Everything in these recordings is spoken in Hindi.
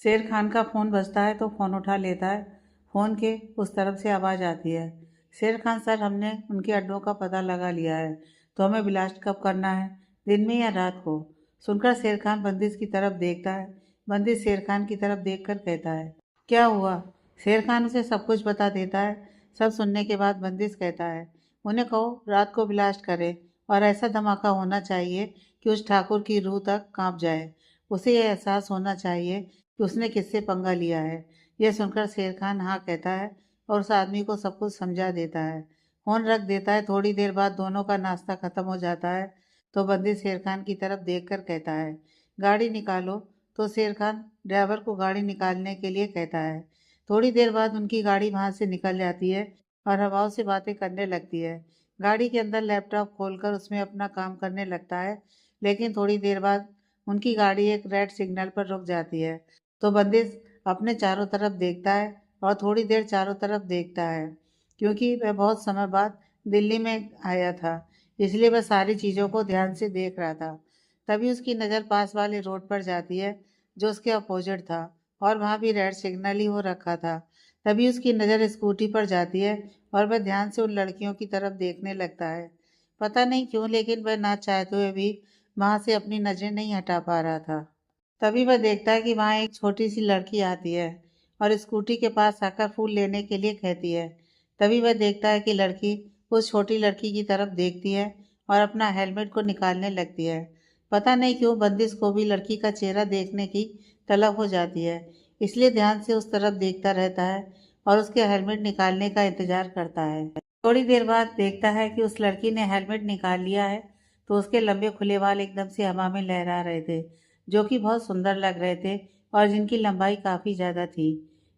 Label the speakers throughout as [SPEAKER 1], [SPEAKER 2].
[SPEAKER 1] शेर खान का फ़ोन बजता है तो फ़ोन उठा लेता है। फ़ोन के उस तरफ से आवाज़ आती है, शेर खान सर, हमने उनके अड्डों का पता लगा लिया है, तो हमें ब्लास्ट कब करना है, दिन में या रात को? सुनकर शेर खान बंदिश की तरफ देखता है। बंदिश शेर खान की तरफ देखकर कहता है, क्या हुआ? शेर खान उसे सब कुछ बता देता है। सब सुनने के बाद बंदिश कहता है, उन्हें कहो रात को ब्लास्ट करें और ऐसा धमाका होना चाहिए कि उस ठाकुर की रूह तक कांप जाए। उसे यह एहसास होना चाहिए कि उसने किससे पंगा लिया है। यह सुनकर शेर खान हाँ कहता है और उस आदमी को सब कुछ समझा देता है। फोन रख देता है। थोड़ी देर बाद दोनों का नाश्ता खत्म हो जाता है तो बंदी शेर खान की तरफ देखकर कहता है, गाड़ी निकालो। तो शेर खान ड्राइवर को गाड़ी निकालने के लिए कहता है। थोड़ी देर बाद उनकी गाड़ी वहां से निकल जाती है और हवाओं से बातें करने लगती है। गाड़ी के अंदर लैपटॉप खोलकर उसमें अपना काम करने लगता है। लेकिन थोड़ी देर बाद उनकी गाड़ी एक रेड सिग्नल पर रुक जाती है तो बंदिश अपने चारों तरफ देखता है और थोड़ी देर चारों तरफ देखता है, क्योंकि वह बहुत समय बाद दिल्ली में आया था, इसलिए वह सारी चीज़ों को ध्यान से देख रहा था। तभी उसकी नज़र पास वाले रोड पर जाती है जो उसके अपोजिट था और वहाँ भी रेड सिग्नल ही हो रखा था। तभी उसकी नज़र स्कूटी पर जाती है और वह ध्यान से उन लड़कियों की तरफ देखने लगता है। पता नहीं क्यों, लेकिन वह ना चाहते हुए भी वहाँ से अपनी नज़रें नहीं हटा पा रहा था। तभी वह देखता है कि वहाँ एक छोटी सी लड़की आती है और स्कूटी के पास आकर फूल लेने के लिए कहती है। तभी वह देखता है कि लड़की उस छोटी लड़की की तरफ देखती है और अपना हेलमेट को निकालने लगती है। पता नहीं क्यों बंदिश को भी लड़की का चेहरा देखने की तलब हो जाती है, इसलिए ध्यान से उस तरफ देखता रहता है और उसके हेलमेट निकालने का इंतजार करता है। थोड़ी देर बाद देखता है कि उस लड़की ने हेलमेट निकाल लिया है तो उसके लंबे खुले बाल एकदम से हवा में लहरा रहे थे, जो कि बहुत सुंदर लग रहे थे और जिनकी लंबाई काफ़ी ज़्यादा थी।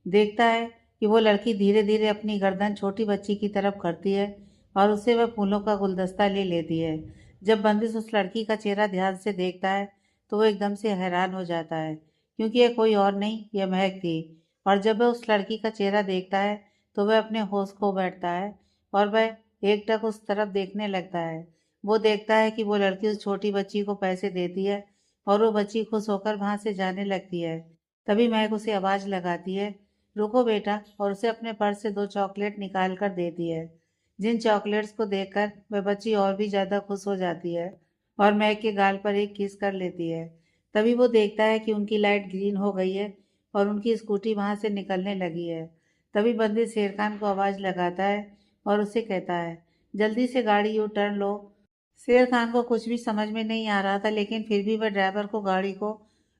[SPEAKER 1] देखता है कि वो लड़की धीरे धीरे अपनी गर्दन छोटी बच्ची की तरफ करती है और उससे वह फूलों का गुलदस्ता ले लेती है। जब बंदिश उस लड़की का चेहरा ध्यान से देखता है तो वो एकदम से हैरान हो जाता है, क्योंकि यह कोई और नहीं, यह महक थी। और जब वह उस लड़की का चेहरा देखता है तो वह अपने होश खो बैठता है और वह एकटक उस तरफ देखने लगता है। वो देखता है कि वो लड़की उस छोटी बच्ची को पैसे देती है और वो बच्ची खुश होकर वहां से जाने लगती है। तभी महक उसे आवाज़ लगाती है, रुको बेटा, और उसे अपने पर्स से 2 चॉकलेट निकाल कर देती है। जिन चॉकलेट्स को देखकर वह बच्ची और भी ज़्यादा खुश हो जाती है और महक के गाल पर एक किस कर लेती है। तभी वो देखता है कि उनकी लाइट ग्रीन हो गई है और उनकी स्कूटी वहां से निकलने लगी है। तभी बंदी शेर खान को आवाज़ लगाता है और उसे कहता है, जल्दी से गाड़ी यू टर्न लो। शेर खान को कुछ भी समझ में नहीं आ रहा था, लेकिन फिर भी वह ड्राइवर को गाड़ी को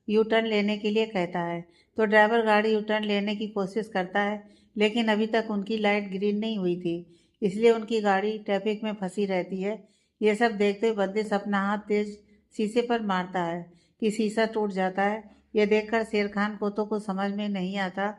[SPEAKER 1] यू टर्न लेने के लिए कहता है। तो ड्राइवर गाड़ी यू टर्न लेने की कोशिश करता है, लेकिन अभी तक उनकी लाइट ग्रीन नहीं हुई थी, इसलिए उनकी गाड़ी ट्रैफिक में फंसी रहती है। ये सब देखते हुए बंदिश अपना हाथ तेज शीशे पर मारता है कि शीशा टूट जाता है। यह देखकर शेर खान को तो कुछ समझ में नहीं आता।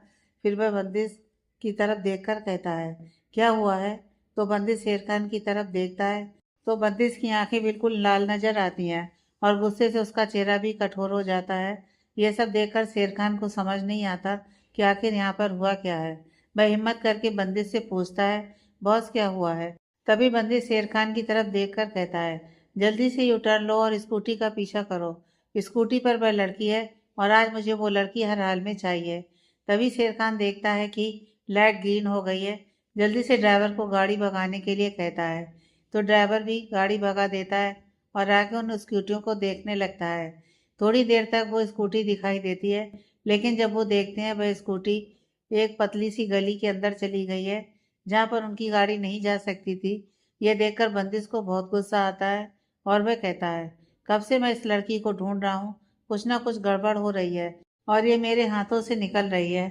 [SPEAKER 1] फिर वह बंदिश की तरफ देखकर कहता है, क्या हुआ है? तो बंदिश शेर खान की तरफ देखता है तो बंदिश की आंखें बिल्कुल लाल नजर आती हैं और गुस्से से उसका चेहरा भी कठोर हो जाता है। यह सब देखकर शेर खान को समझ नहीं आता कि आखिर यहाँ पर हुआ क्या है। वह हिम्मत करके बंदिश से पूछता है, बॉस क्या हुआ है? तभी बंदिश शेर खान की तरफ देखकर कहता है, जल्दी से यू टर्न लो और स्कूटी का पीछा करो। स्कूटी पर वह लड़की है और आज मुझे वो लड़की हर हाल में चाहिए। तभी शेर खान देखता है कि लाइट ग्रीन हो गई है। जल्दी से ड्राइवर को गाड़ी भगाने के लिए कहता है तो ड्राइवर भी गाड़ी भगा देता है और आगे उन स्कूटियों को देखने लगता है। थोड़ी देर तक वो स्कूटी दिखाई देती है, लेकिन जब वो देखते हैं वह स्कूटी एक पतली सी गली के अंदर चली गई है जहाँ पर उनकी गाड़ी नहीं जा सकती थी। यह देखकर बंदिश को बहुत गुस्सा आता है और वह कहता है, कब से मैं इस लड़की को ढूंढ रहा हूँ, कुछ ना कुछ गड़बड़ हो रही है और ये मेरे हाथों से निकल रही है।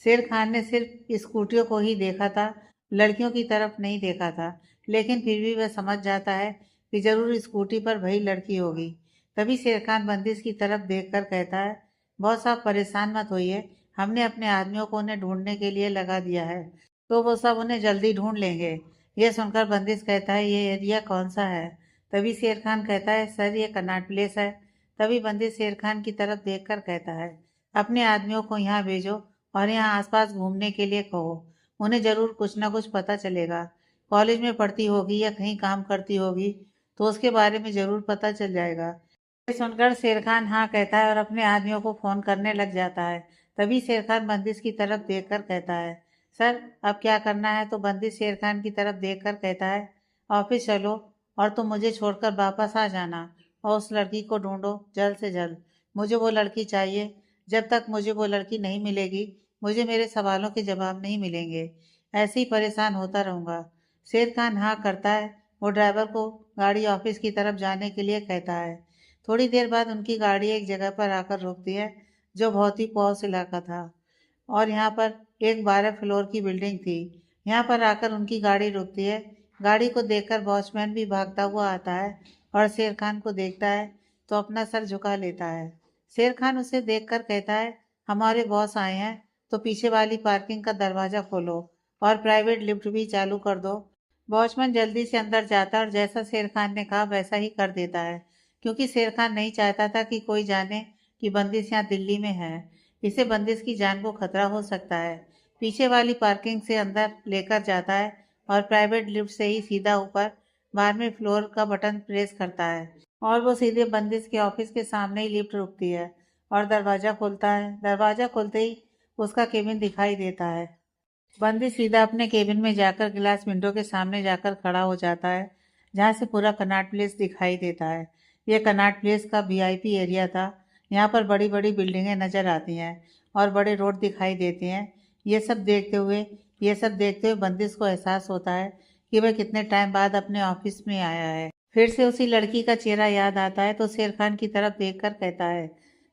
[SPEAKER 1] शेर खान ने सिर्फ स्कूटियों को ही देखा था, लड़कियों की तरफ नहीं देखा था, लेकिन फिर भी वह समझ जाता है कि जरूर स्कूटी पर वही लड़की होगी। तभी शेर खान बंदिश की तरफ देखकर कहता है, बहुत साहब परेशान मत होइए, हमने अपने आदमियों को उन्हें ढूंढने के लिए लगा दिया है, तो वो सब उन्हें जल्दी ढूंढ लेंगे। यह सुनकर बंदिश कहता है, ये एरिया कौन सा है? तभी शेर खान कहता है, सर ये कन्नाट प्लेस है। तभी बंदिश शेर खान की तरफ देखकर कहता है, अपने आदमियों को यहाँ भेजो और यहाँ आसपास घूमने के लिए कहो, उन्हें जरूर कुछ ना कुछ पता चलेगा। कॉलेज में पढ़ती होगी या कहीं काम करती होगी तो उसके बारे में जरूर पता चल जाएगा। ये सुनकर शेर खान हाँ कहता है और अपने आदमियों को फोन करने लग जाता है। तभी शेर खान बंदिश की तरफ देखकर कहता है, सर अब क्या करना है? तो बंदिश शेर खान की तरफ देखकर कहता है, ऑफिस चलो और तुम मुझे छोड़कर वापस आ जाना और उस लड़की को ढूंढो जल्द से जल्द। मुझे वो लड़की चाहिए। जब तक मुझे वो लड़की नहीं मिलेगी मुझे मेरे सवालों के जवाब नहीं मिलेंगे। ऐसे ही परेशान होता रहूँगा। शेर खान हाँ करता है। वो ड्राइवर को गाड़ी ऑफिस की तरफ जाने के लिए कहता है। थोड़ी देर बाद उनकी गाड़ी एक जगह पर आकर रुकती है जो बहुत ही पॉश इलाका था और यहाँ पर एक 12 फ्लोर की बिल्डिंग थी। यहाँ पर आकर उनकी गाड़ी रुकती है। गाड़ी को देखकर वॉचमैन भी भागता हुआ आता है और शेर खान को देखता है तो अपना सर झुका लेता है। शेर खान उसे देखकर कहता है, हमारे बॉस आए हैं तो पीछे वाली पार्किंग का दरवाज़ा खोलो और प्राइवेट लिफ्ट भी चालू कर दो। वॉचमैन जल्दी से अंदर जाता है और जैसा शेर खान ने कहा वैसा ही कर देता है, क्योंकि शेर खान नहीं चाहता था कि कोई जाने कि बंदिश यहाँ दिल्ली में है। इसे बंदिश की जान को खतरा हो सकता है। पीछे वाली पार्किंग से अंदर लेकर जाता है और प्राइवेट लिफ्ट से ही सीधा ऊपर 12वें फ्लोर का बटन प्रेस करता है और वो सीधे बंदिश के ऑफिस के सामने ही लिफ्ट रुकती है और दरवाज़ा खुलता है। दरवाज़ा खुलते ही उसका केबिन दिखाई देता है। बंदिश सीधा अपने केबिन में जाकर ग्लास विंडो के सामने जाकर खड़ा हो जाता है, जहाँ से पूरा कनॉट प्लेस दिखाई देता है। यह कनॉट प्लेस का वीआईपी एरिया था। यहाँ पर बड़ी बड़ी बिल्डिंगें नज़र आती हैं और बड़े रोड दिखाई देते हैं। ये सब देखते हुए बंदिश को एहसास होता है कि वह कितने टाइम बाद अपने ऑफिस में आया है। फिर से उसी लड़की का चेहरा याद आता है तो शेर खान की तरफ देखकर कहता है,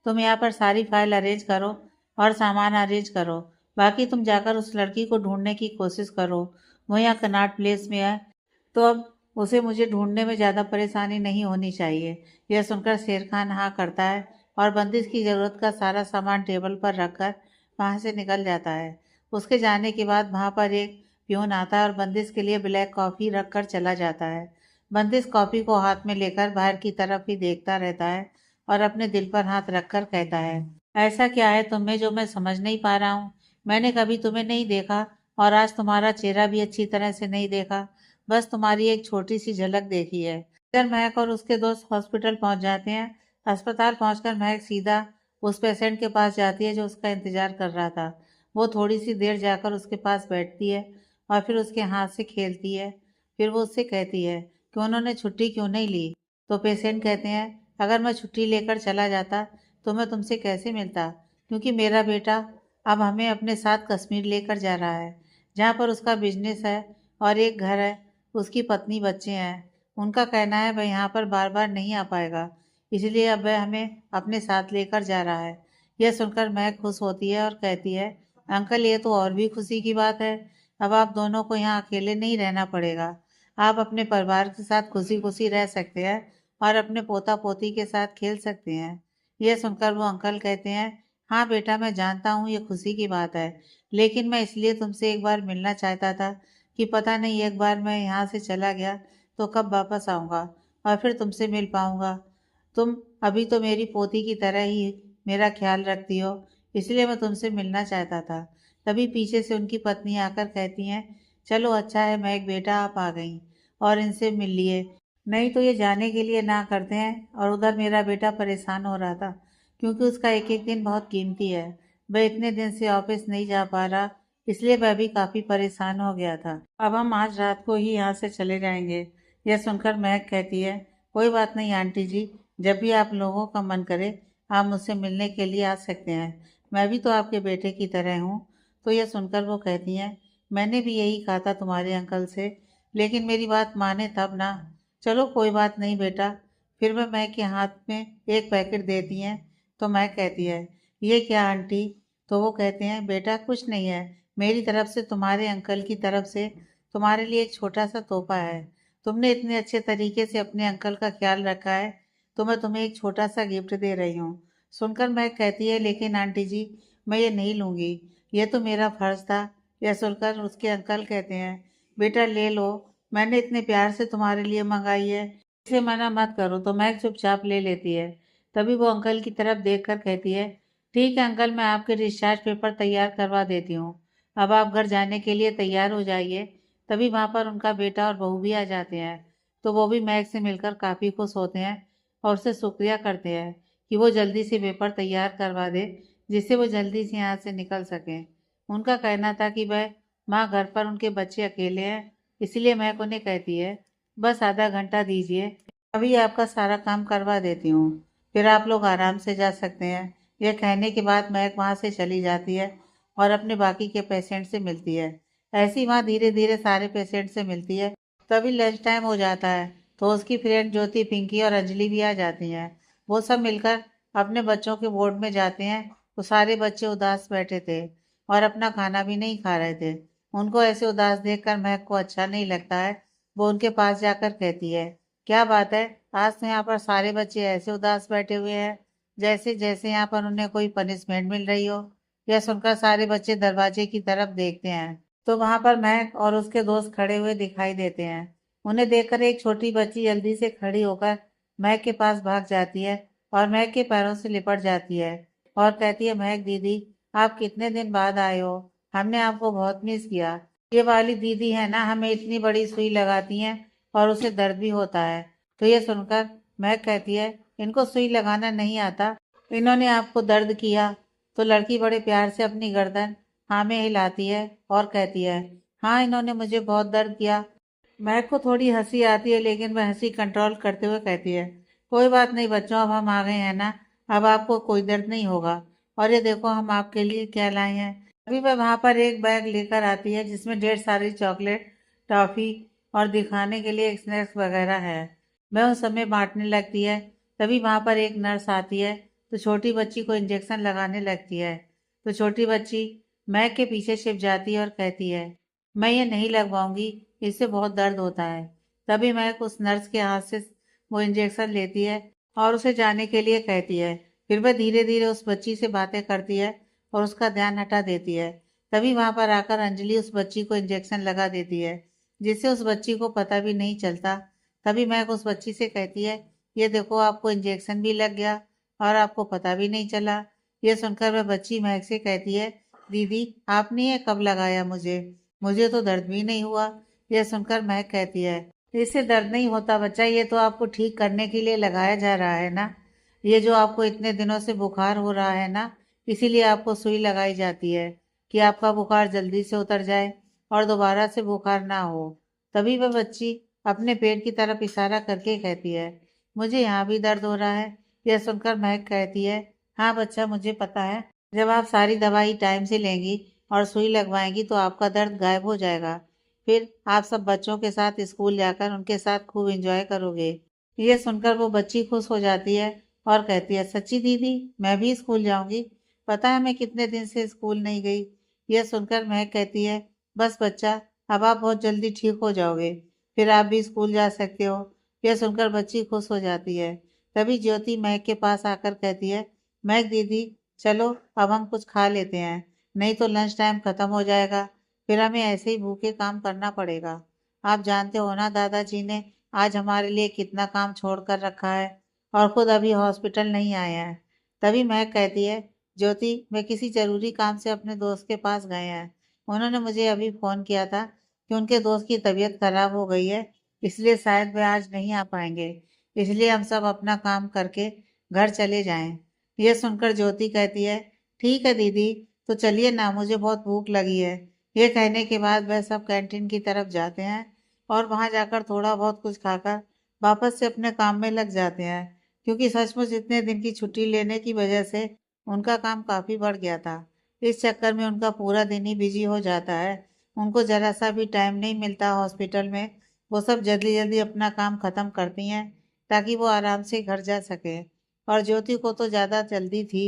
[SPEAKER 1] तुम यहाँ पर सारी फाइल अरेंज करो और सामान अरेंज करो। बाकी तुम जाकर उस लड़की को ढूंढने की कोशिश करो। वो यहाँ कनॉट प्लेस में है तो अब उसे मुझे ढूंढने में ज़्यादा परेशानी नहीं होनी चाहिए। यह सुनकर शेर खान हाँ करता है और बंदिश की ज़रूरत का सारा सामान टेबल पर रखकर वहाँ से निकल जाता है। उसके जाने के बाद वहाँ पर एक प्यून आता है और बंदिश के लिए ब्लैक कॉफ़ी रख कर चला जाता है। बंदिश कॉफ़ी को हाथ में लेकर बाहर की तरफ ही देखता रहता है और अपने दिल पर हाथ रखकर कहता है, ऐसा क्या है तुम में जो मैं समझ नहीं पा रहा हूँ? मैंने कभी तुम्हें नहीं देखा और आज तुम्हारा चेहरा भी अच्छी तरह से नहीं देखा, बस तुम्हारी एक छोटी सी झलक देखी है। इधर महक और उसके दोस्त हॉस्पिटल पहुंच जाते हैं। अस्पताल पहुंचकर महक सीधा उस पेशेंट के पास जाती है जो उसका इंतजार कर रहा था। वो थोड़ी सी देर जाकर उसके पास बैठती है और फिर उसके हाथ से खेलती है। फिर वो उससे कहती है कि उन्होंने छुट्टी क्यों नहीं ली। तो पेशेंट कहते हैं, अगर मैं छुट्टी लेकर चला जाता तो मैं तुमसे कैसे मिलता, क्योंकि मेरा बेटा अब हमें अपने साथ कश्मीर लेकर जा रहा है, जहाँ पर उसका बिजनेस है और एक घर है। उसकी पत्नी बच्चे हैं। उनका कहना है वह यहाँ पर बार बार नहीं आ पाएगा, इसलिए अब वह हमें अपने साथ लेकर जा रहा है। यह सुनकर महक खुश होती है और कहती है, अंकल ये तो और भी खुशी की बात है। अब आप दोनों को यहाँ अकेले नहीं रहना पड़ेगा। आप अपने परिवार के साथ खुशी खुशी रह सकते हैं और अपने पोता पोती के साथ खेल सकते हैं। यह सुनकर वो अंकल कहते हैं, हाँ बेटा मैं जानता हूँ ये खुशी की बात है, लेकिन मैं इसलिए तुमसे एक बार मिलना चाहता था कि पता नहीं एक बार मैं यहाँ से चला गया तो कब वापस आऊँगा और फिर तुमसे मिल पाऊँगा। तुम अभी तो मेरी पोती की तरह ही मेरा ख्याल रखती हो, इसलिए मैं तुमसे मिलना चाहता था। तभी पीछे से उनकी पत्नी आकर कहती हैं, चलो अच्छा है महक बेटा आप आ गई और इनसे मिल लिए, नहीं तो ये जाने के लिए ना करते हैं। और उधर मेरा बेटा परेशान हो रहा था क्योंकि उसका एक एक दिन बहुत कीमती है। वह इतने दिन से ऑफिस नहीं जा पा रहा, इसलिए वह भी काफ़ी परेशान हो गया था। अब हम आज रात को ही यहाँ से चले जाएंगे। यह सुनकर महक कहती है, कोई बात नहीं आंटी जी, जब भी आप लोगों का मन करे आप मुझसे मिलने के लिए आ सकते हैं। मैं भी तो आपके बेटे की तरह हूँ। तो यह सुनकर वो कहती हैं, मैंने भी यही कहा था तुम्हारे अंकल से, लेकिन मेरी बात माने तब ना। चलो कोई बात नहीं बेटा। फिर वह महक के हाथ में एक पैकेट देती हैं तो महक कहती है, ये क्या आंटी? तो वो कहते हैं, बेटा कुछ नहीं है, मेरी तरफ से तुम्हारे अंकल की तरफ से तुम्हारे लिए एक छोटा सा तोहफा है। तुमने इतने अच्छे तरीके से अपने अंकल का ख्याल रखा है तो मैं तुम्हें एक छोटा सा गिफ्ट दे रही हूँ। सुनकर महक कहती है, लेकिन आंटी जी मैं ये नहीं लूँगी, ये तो मेरा फर्ज था। यह सुनकर उसके अंकल कहते हैं, बेटा ले लो, मैंने इतने प्यार से तुम्हारे लिए मंगाई है, इसे मना मत करो। तो महक चुपचाप ले लेती है। तभी वो अंकल की तरफ देखकर कहती है, ठीक है अंकल मैं आपके डिस्चार्ज पेपर तैयार करवा देती हूँ, अब आप घर जाने के लिए तैयार हो जाइए। तभी वहाँ पर उनका बेटा और बहू भी आ जाते हैं। तो वो भी महक से मिलकर काफ़ी खुश होते हैं और उससे शुक्रिया करते हैं कि वो जल्दी से पेपर तैयार करवा दे जिससे वो जल्दी से यहाँ से निकल सकें। उनका कहना था कि वह माँ घर पर उनके बच्चे अकेले हैं, इसलिए महक उन्हें कहती है, बस आधा घंटा दीजिए, अभी आपका सारा काम करवा देती हूँ, फिर आप लोग आराम से जा सकते हैं। यह कहने के बाद महक वहाँ से चली जाती है और अपने बाकी के पेशेंट से मिलती है। ऐसी माँ धीरे धीरे सारे पेशेंट से मिलती है। तभी लंच टाइम हो जाता है तो उसकी फ्रेंड ज्योति, पिंकी और अंजलि भी आ जाती हैं। वो सब मिलकर अपने बच्चों के वार्ड में जाते हैं तो सारे बच्चे उदास बैठे थे और अपना खाना भी नहीं खा रहे थे। उनको ऐसे उदास देखकर महक को अच्छा नहीं लगता है। वो उनके पास जाकर कहती है, क्या बात है, आज तो यहाँ पर सारे बच्चे ऐसे उदास बैठे हुए हैं जैसे जैसे यहाँ पर उन्हें कोई पनिशमेंट मिल रही हो। यह सुनकर सारे बच्चे दरवाजे की तरफ देखते हैं तो वहां पर महक और उसके दोस्त खड़े हुए दिखाई देते हैं। उन्हें देखकर एक छोटी बच्ची जल्दी से खड़ी होकर महक के पास भाग जाती है और महक के पैरों से लिपट जाती है और कहती है, महक दीदी, आप कितने दिन बाद आए हो, हमने आपको बहुत मिस किया। ये वाली दीदी है ना, हमें इतनी बड़ी सुई लगाती हैं और उसे दर्द भी होता है। तो ये सुनकर महक कहती है, इनको सुई लगाना नहीं आता, इन्होंने आपको दर्द किया। तो लड़की बड़े प्यार से अपनी गर्दन हाँ में हिलाती है और कहती है, हाँ इन्होंने मुझे बहुत दर्द किया। महक को थोड़ी हंसी आती है लेकिन वह हंसी कंट्रोल करते हुए कहती है, कोई बात नहीं बच्चों, अब हम आ गए हैं ना, अब आपको कोई दर्द नहीं होगा। और ये देखो हम आपके लिए क्या लाए हैं। अभी वह वहां पर एक बैग लेकर आती है जिसमें ढेर सारी चॉकलेट, टॉफी और दिखाने के लिए स्नैक्स वगैरह है। वह उस समय बांटने लगती है। तभी वहां पर एक नर्स आती है तो छोटी बच्ची को इंजेक्शन लगाने लगती है। तो छोटी बच्ची महक के पीछे छिप जाती है और कहती है, मैं ये नहीं लगवाऊंगी, इससे बहुत दर्द होता है। तभी महक उस नर्स के हाथ से वो इंजेक्शन लेती है और उसे जाने के लिए कहती है। फिर वह धीरे धीरे उस बच्ची से बातें करती है और उसका ध्यान हटा देती है। तभी वहां पर आकर अंजलि उस बच्ची को इंजेक्शन लगा देती है जिससे उस बच्ची को पता भी नहीं चलता। तभी महक उस बच्ची से कहती है, ये देखो आपको इंजेक्शन भी लग गया और आपको पता भी नहीं चला। यह सुनकर वह बच्ची महक से कहती है, दीदी आपने ये कब लगाया मुझे, मुझे तो दर्द भी नहीं हुआ। यह सुनकर महक कहती है, इससे दर्द नहीं होता बच्चा, ये तो आपको ठीक करने के लिए लगाया जा रहा है ना। ये जो आपको इतने दिनों से बुखार हो रहा है ना, इसीलिए आपको सुई लगाई जाती है कि आपका बुखार जल्दी से उतर जाए और दोबारा से बुखार ना हो। तभी वह बच्ची अपने पेट की तरफ इशारा करके कहती है, मुझे यहाँ भी दर्द हो रहा है। यह सुनकर महक कहती है, हाँ बच्चा मुझे पता है, जब आप सारी दवाई टाइम से लेंगी और सुई लगवाएंगी तो आपका दर्द गायब हो जाएगा। फिर आप सब बच्चों के साथ स्कूल जाकर उनके साथ खूब एंजॉय करोगे। ये सुनकर वो बच्ची खुश हो जाती है और कहती है, सच्ची दीदी मैं भी स्कूल जाऊंगी, पता है मैं कितने दिन से स्कूल नहीं गई। यह सुनकर महक कहती है, बस बच्चा अब आप बहुत जल्दी ठीक हो जाओगे, फिर आप भी स्कूल जा सकते हो। यह सुनकर बच्ची खुश हो जाती है। तभी ज्योति महक के पास आकर कहती है, महक दीदी चलो अब हम कुछ खा लेते हैं, नहीं तो लंच टाइम खत्म हो जाएगा, फिर हमें ऐसे ही भूखे काम करना पड़ेगा। आप जानते हो ना दादाजी ने आज हमारे लिए कितना काम छोड़ कर रखा है और खुद अभी हॉस्पिटल नहीं आए हैं। तभी महक कहती है, ज्योति मैं किसी जरूरी काम से अपने दोस्त के पास गए हैं, उन्होंने मुझे अभी फोन किया था कि उनके दोस्त की तबीयत खराब हो गई है, इसलिए शायद वे आज नहीं आ पाएंगे, इसलिए हम सब अपना काम करके घर चले जाएं। यह सुनकर ज्योति कहती है, ठीक है दीदी, तो चलिए ना, मुझे बहुत भूख लगी है। ये कहने के बाद वह सब कैंटीन की तरफ जाते हैं और वहां जाकर थोड़ा बहुत कुछ खाकर वापस से अपने काम में लग जाते हैं, क्योंकि सचमुच इतने दिन की छुट्टी लेने की वजह से उनका काम काफी बढ़ गया था। इस चक्कर में उनका पूरा दिन ही बिजी हो जाता है, उनको जरा सा भी टाइम नहीं मिलता हॉस्पिटल में। वो सब जल्दी जल्दी अपना काम खत्म करती हैं ताकि वो आराम से घर जा सके। और ज्योति को तो ज्यादा जल्दी थी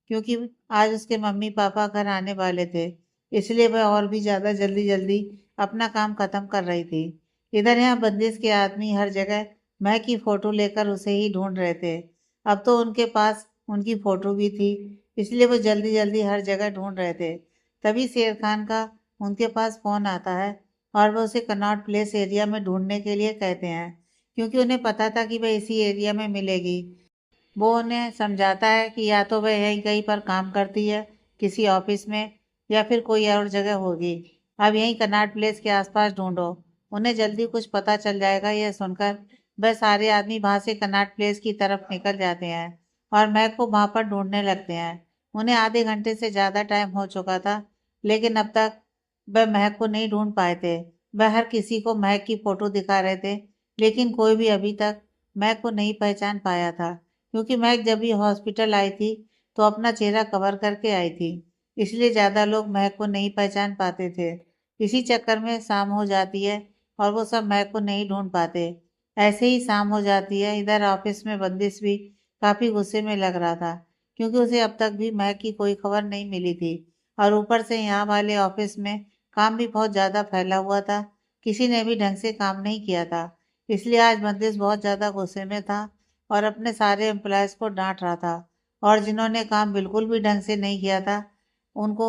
[SPEAKER 1] क्योंकि आज उसके मम्मी पापा घर आने वाले थे, इसलिए वह और भी ज्यादा जल्दी जल्दी अपना काम खत्म कर रही थी। इधर यहाँ बंदिश के आदमी हर जगह महक की फोटो लेकर उसे ही ढूंढ रहे थे। अब तो उनके पास उनकी फोटो भी थी, इसलिए वो जल्दी जल्दी हर जगह ढूंढ रहे थे। तभी शेर खान का उनके पास फोन आता है और वह उसे कनॉट प्लेस एरिया में ढूंढने के लिए कहते हैं, क्योंकि उन्हें पता था कि वह इसी एरिया में मिलेगी। वो उन्हें समझाता है कि या तो वह यहीं कहीं पर काम करती है किसी ऑफिस में, या फिर कोई और जगह होगी। अब यहीं कनॉट प्लेस के आसपास ढूंढो, उन्हें जल्दी कुछ पता चल जाएगा। यह सुनकर वह सारे आदमी वहां से कनॉट प्लेस की तरफ निकल जाते हैं और मैक को वहां पर ढूंढने लगते हैं। उन्हें आधे घंटे से ज़्यादा टाइम हो चुका था, लेकिन अब तक वह महक को नहीं ढूंढ पाए थे। वह हर किसी को महक की फोटो दिखा रहे थे, लेकिन कोई भी अभी तक महक को नहीं पहचान पाया था, क्योंकि महक जब भी हॉस्पिटल आई थी तो अपना चेहरा कवर करके आई थी। इसलिए ज़्यादा लोग महक को नहीं पहचान पाते थे। इसी चक्कर में शाम हो जाती है और वो सब महक को नहीं ढूंढ पाते। ऐसे ही शाम हो जाती है। इधर ऑफिस में बंदिश भी काफी गुस्से में लग रहा था, क्योंकि उसे अब तक भी महक की कोई खबर नहीं मिली थी, और ऊपर से यहाँ वाले ऑफिस में काम भी बहुत ज्यादा फैला हुआ था। किसी ने भी ढंग से काम नहीं किया था। इसलिए आज बंदिश बहुत ज्यादा गुस्से में था और अपने सारे एम्प्लॉयज को डांट रहा था, और जिन्होंने काम बिल्कुल भी ढंग से नहीं किया था उनको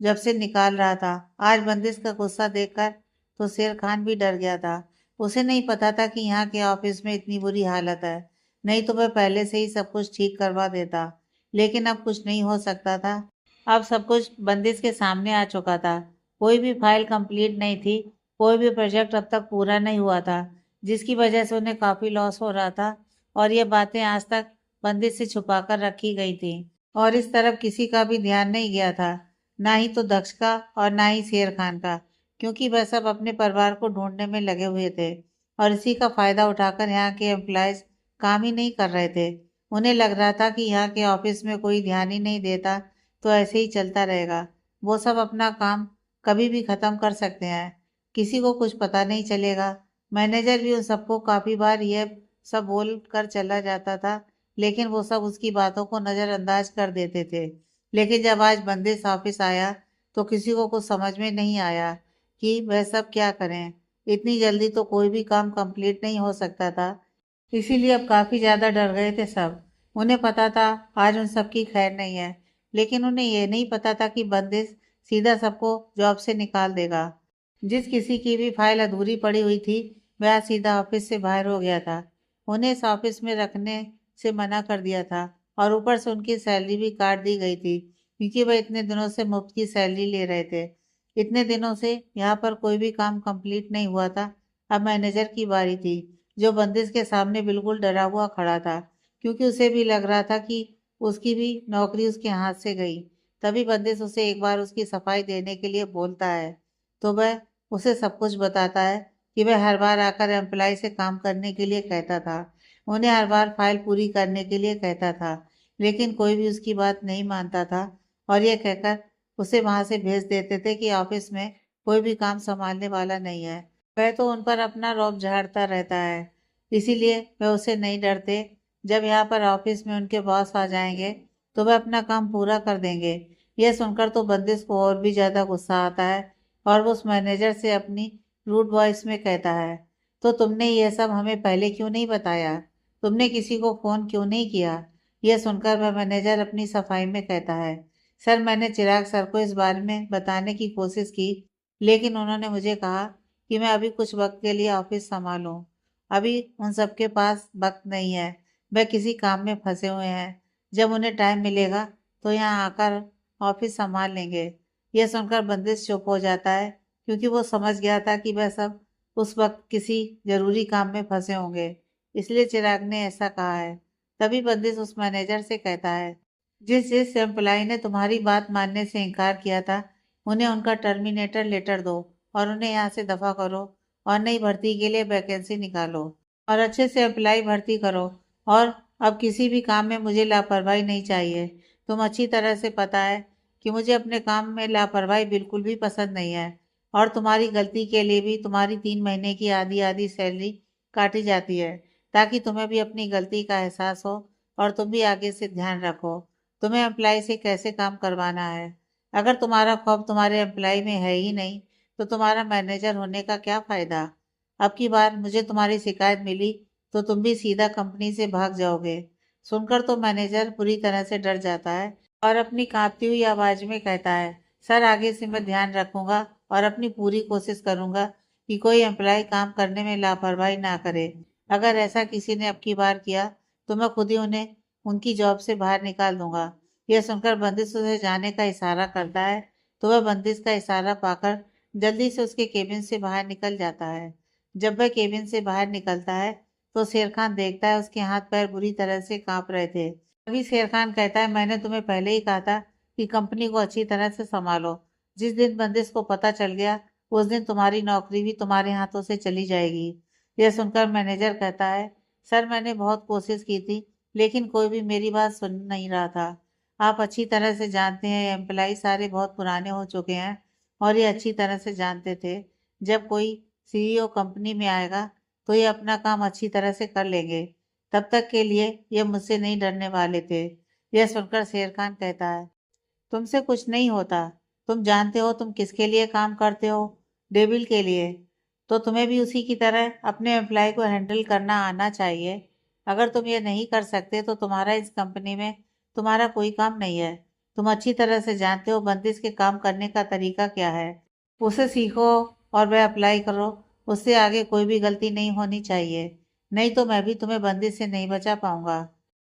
[SPEAKER 1] जब से निकाल रहा था। आज बंदिश का गुस्सा देखकर तो शेर खान भी डर गया था। उसे नहीं पता था कि यहाँ के ऑफिस में इतनी बुरी हालत है, नहीं तो वह पहले से ही सब कुछ ठीक करवा देता। लेकिन अब कुछ नहीं हो सकता था। अब सब कुछ बंदिश के सामने आ चुका था। कोई भी फाइल कंप्लीट नहीं थी, कोई भी प्रोजेक्ट अब तक पूरा नहीं हुआ था, जिसकी वजह से उन्हें काफी लॉस हो रहा था। और ये बातें आज तक बंदिश से छुपा कर रखी गई थी, और इस तरफ किसी का भी ध्यान नहीं गया था, ना ही तो दक्ष का और ना ही शेर खान का, क्योंकि वह सब अपने परिवार को ढूंढने में लगे हुए थे। और इसी का फायदा उठाकर यहाँ के एम्प्लॉयज काम ही नहीं कर रहे थे। उन्हें लग रहा था कि यहाँ के ऑफिस में कोई ध्यान ही नहीं देता, तो ऐसे ही चलता रहेगा। वो सब अपना काम कभी भी खत्म कर सकते हैं, किसी को कुछ पता नहीं चलेगा। मैनेजर भी उन सबको काफी बार यह सब बोल कर चला जाता था, लेकिन वो सब उसकी बातों को नजरअंदाज कर देते थे। लेकिन जब आज बंदिश ऑफिस आया तो किसी को कुछ समझ में नहीं आया कि वह सब क्या करें। इतनी जल्दी तो कोई भी काम कंप्लीट नहीं हो सकता था, इसीलिए अब काफी ज्यादा डर गए थे सब। उन्हें पता था आज उन सबकी खैर नहीं है, लेकिन उन्हें यह नहीं पता था कि बंदिश सीधा सबको जॉब से निकाल देगा। जिस किसी की भी फाइल अधूरी पड़ी हुई थी वह आज सीधा ऑफिस से बाहर हो गया था। उन्हें इस ऑफिस में रखने से मना कर दिया था, और ऊपर से उनकी सैलरी भी काट दी गई थी, क्योंकि वह इतने दिनों से मुफ्त की सैलरी ले रहे थे। इतने दिनों से यहाँ पर कोई भी काम कंप्लीट नहीं हुआ था। अब मैनेजर की बारी थी, जो बंदिश के सामने बिल्कुल डरा हुआ खड़ा था, क्योंकि उसे भी लग रहा था कि उसकी भी नौकरी उसके हाथ से गई। तभी बंदिश उसे एक बार उसकी सफाई देने के लिए बोलता है, तो वह उसे सब कुछ बताता है कि वह हर बार आकर एम्प्लॉय से काम करने के लिए कहता था, उन्हें हर बार फाइल पूरी करने के लिए कहता था, लेकिन कोई भी उसकी बात नहीं मानता था, और यह कहकर उसे वहां से भेज देते थे कि ऑफिस में कोई भी काम संभालने वाला नहीं है। वह तो उन पर अपना रौब झाड़ता रहता है, इसीलिए वह उसे नहीं डरते। जब यहाँ पर ऑफिस में उनके बॉस आ जाएंगे तो वह अपना काम पूरा कर देंगे। यह सुनकर तो बंदिश को और भी ज्यादा गुस्सा आता है, और वो उस मैनेजर से अपनी रूड वॉइस में कहता है, तो तुमने यह सब हमें पहले क्यों नहीं बताया? तुमने किसी को फोन क्यों नहीं किया? यह सुनकर वह मैनेजर अपनी सफाई में कहता है, सर मैंने चिराग सर को इस बारे में बताने की कोशिश की, लेकिन उन्होंने मुझे कहा कि मैं अभी कुछ वक्त के लिए ऑफिस संभालूं। अभी उन सबके पास वक्त नहीं है, वह किसी काम में फंसे हुए हैं। जब उन्हें टाइम मिलेगा तो यहाँ आकर ऑफिस संभाल लेंगे। यह सुनकर बंदिश चुप हो जाता है, क्योंकि वो समझ गया था कि वह सब उस वक्त किसी जरूरी काम में फंसे होंगे, इसलिए चिराग ने ऐसा कहा है। तभी बंदिश उस मैनेजर से कहता है, जिस जिस एम्प्लॉय ने तुम्हारी बात मानने से इनकार किया था उन्हें उनका टर्मिनेटर लेटर दो, और उन्हें यहाँ से दफा करो, और नई भर्ती के लिए वैकेंसी निकालो, और अच्छे से अप्लाई भर्ती करो। और अब किसी भी काम में मुझे लापरवाही नहीं चाहिए। तुम अच्छी तरह से पता है कि मुझे अपने काम में लापरवाही बिल्कुल भी पसंद नहीं है, और तुम्हारी गलती के लिए भी तुम्हारी 3 महीने की आधी आधी सैलरी काटी जाती है, ताकि तुम्हें भी अपनी गलती का एहसास हो और तुम भी आगे से ध्यान रखो तुम्हें एम्प्लाई से कैसे काम करवाना है। अगर तुम्हारा खौफ तुम्हारे एम्प्लाई में है ही नहीं तो तुम्हारा मैनेजर होने का क्या फायदा? अब की बार मुझे तुम्हारी शिकायत मिली तो तुम भी सीधा कंपनी से भाग जाओगे। सुनकर तो मैनेजर पूरी तरह से डर जाता है, और अपनी कांपती हुई आवाज में कहता है, सर आगे से मैं ध्यान रखूंगा और अपनी पूरी कोशिश करूंगा कि कोई एम्प्लॉय काम करने में लापरवाही ना करे। अगर ऐसा किसी ने अब की बार किया तो मैं खुद ही उन्हें उनकी जॉब से बाहर निकाल दूंगा। यह सुनकर बंदिश उसे जाने का इशारा करता है, तो वह बंदिश का इशारा पाकर जल्दी से उसके केबिन से बाहर निकल जाता है। जब वह केबिन से बाहर निकलता है तो शेर खान देखता है उसके हाथ पैर बुरी तरह से कांप रहे थे, तभी शेर खान कहता है, मैंने तुम्हें पहले ही कहा था कि कंपनी को अच्छी तरह से संभालो। जिस दिन बंदिश को पता चल गया, उस दिन तुम्हारी नौकरी भी तुम्हारे हाथों से चली जाएगी। यह सुनकर मैनेजर कहता है, सर मैंने बहुत कोशिश की थी, लेकिन कोई भी मेरी बात सुन नहीं रहा था। आप अच्छी तरह से जानते हैं, एम्प्लाई सारे बहुत पुराने हो चुके हैं और ये अच्छी तरह से जानते थे, जब कोई सीईओ कंपनी में आएगा तो ये अपना काम अच्छी तरह से कर लेंगे। तब तक के लिए ये मुझसे नहीं डरने वाले थे। यह सुनकर शेर खान कहता है, तुमसे कुछ नहीं होता। तुम जानते हो तुम किसके लिए काम करते हो? डेविल के लिए। तो तुम्हें भी उसी की तरह अपने एम्प्लॉय को हैंडल करना आना चाहिए। अगर तुम ये नहीं कर सकते तो तुम्हारा इस कंपनी में तुम्हारा कोई काम नहीं है। तुम अच्छी तरह से जानते हो बंदिश के काम करने का तरीका क्या है। उसे सीखो और वह अप्लाई करो। उससे आगे कोई भी गलती नहीं होनी चाहिए, नहीं तो मैं भी तुम्हें बंदिश से नहीं बचा पाऊंगा।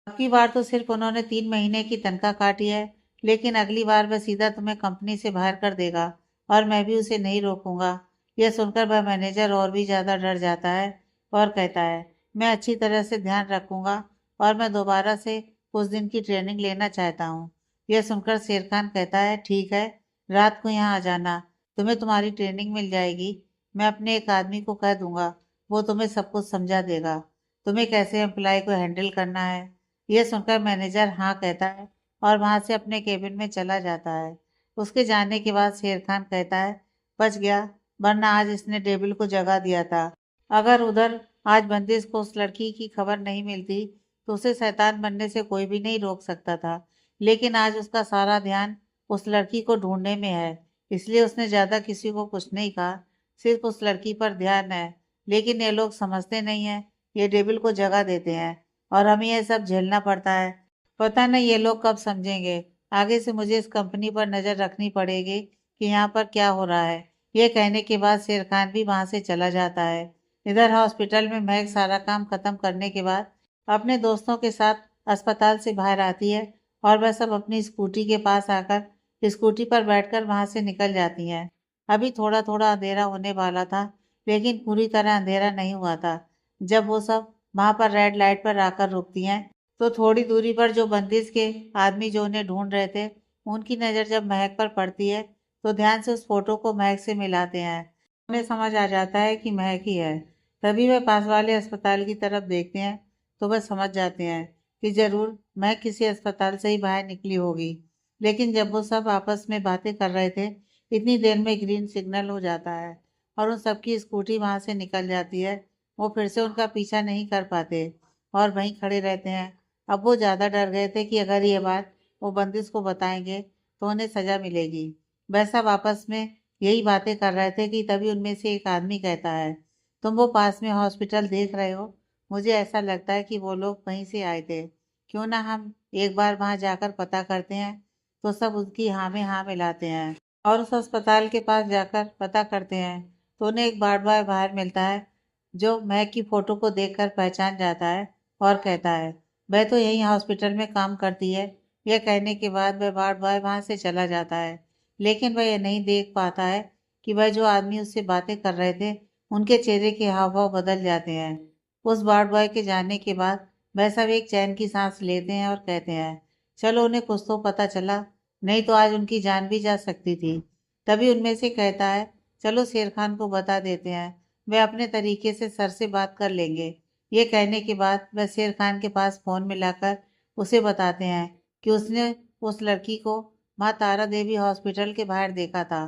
[SPEAKER 1] अब की बार तो सिर्फ उन्होंने 3 महीने की तनख्वाह काटी है, लेकिन अगली बार वह सीधा तुम्हें कंपनी से बाहर कर देगा और मैं भी उसे नहीं रोकूंगा। यह सुनकर वह मैनेजर और भी ज्यादा डर जाता है और कहता है, मैं अच्छी तरह से ध्यान रखूंगा और मैं दोबारा से कुछ दिन की ट्रेनिंग लेना चाहता हूँ। यह सुनकर शेर खान कहता है, ठीक है, रात को यहाँ आ जाना, तुम्हें तुम्हारी ट्रेनिंग मिल जाएगी। मैं अपने एक आदमी को कह दूंगा, वो तुम्हें सब कुछ समझा देगा, तुम्हें कैसे एम्प्लॉय को हैंडल करना है। यह सुनकर मैनेजर हाँ कहता है और वहां से अपने केबिन में चला जाता है। उसके जाने के बाद शेर खान कहता है, बच गया, वरना आज इसने डेविल को जगा दिया था। अगर उधर आज बंदिश को उस लड़की की खबर नहीं मिलती तो उसे शैतान बनने से कोई भी नहीं रोक सकता था। लेकिन आज उसका सारा ध्यान उस लड़की को ढूंढने में है, इसलिए उसने ज्यादा किसी को कुछ नहीं कहा, सिर्फ उस लड़की पर ध्यान है। लेकिन ये लोग समझते नहीं है, ये डेविल को जगा देते हैं और हमें यह सब झेलना पड़ता है। पता नहीं ये लोग कब समझेंगे। आगे से मुझे इस कंपनी पर नजर रखनी पड़ेगी कि यहाँ पर क्या हो रहा है। ये कहने के बाद शेर खान भी वहां से चला जाता है। इधर हॉस्पिटल में महक सारा काम खत्म करने के बाद अपने दोस्तों के साथ अस्पताल से बाहर आती है और वह सब अपनी स्कूटी के पास आकर स्कूटी पर बैठकर वहां से निकल जाती हैं। अभी थोड़ा थोड़ा अंधेरा होने वाला था, लेकिन पूरी तरह अंधेरा नहीं हुआ था। जब वो सब वहां पर रेड लाइट पर आकर रुकती हैं, तो थोड़ी दूरी पर जो बंदिश के आदमी जो उन्हें ढूंढ रहे थे, उनकी नज़र जब महक पर पड़ती है तो ध्यान से उस फोटो को महक से मिलाते हैं। उन्हें समझ आ जाता है कि महक ही है। तभी वह पास वाले अस्पताल की तरफ देखते हैं तो वह समझ जाते हैं कि जरूर महक किसी अस्पताल से ही बाहर निकली होगी। लेकिन जब वो सब आपस में बातें कर रहे थे, इतनी देर में ग्रीन सिग्नल हो जाता है और उन सबकी स्कूटी वहां से निकल जाती है। वो फिर से उनका पीछा नहीं कर पाते और वहीं खड़े रहते हैं। अब वो ज़्यादा डर गए थे कि अगर ये बात वो बंदिश को बताएंगे तो उन्हें सजा मिलेगी। वह सब आपस में यही बातें कर रहे थे कि तभी उनमें से एक आदमी कहता है, तुम वो पास में हॉस्पिटल देख रहे हो? मुझे ऐसा लगता है कि वो लोग वहीं से आए थे। क्यों ना हम एक बार वहां जाकर पता करते हैं। तो सब उसकी हाँ में हाँ मिलाते हैं और उस अस्पताल के पास जाकर पता करते हैं तो उन्हें एक वार्ड बॉय बाहर मिलता है, जो महक की फोटो को देखकर पहचान जाता है और कहता है, वह तो यही हॉस्पिटल में काम करती है। यह कहने के बाद वह वार्ड बॉय वहां से चला जाता है, लेकिन वह यह नहीं देख पाता है कि वह जो आदमी उससे बातें कर रहे थे, उनके चेहरे के हाव भाव बदल जाते हैं। उस वार्ड बॉय के जाने के बाद वह सब एक चैन की सांस लेते हैं और कहते हैं, चलो उन्हें कुछ तो पता चला, नहीं तो आज उनकी जान भी जा सकती थी। तभी उनमें से कहता है, चलो शेर खान को बता देते हैं, वह अपने तरीके से सर से बात कर लेंगे। ये कहने के बाद वह शेर खान के पास फोन मिलाकर उसे बताते हैं कि उसने उस लड़की को माँ तारा देवी हॉस्पिटल के बाहर देखा था,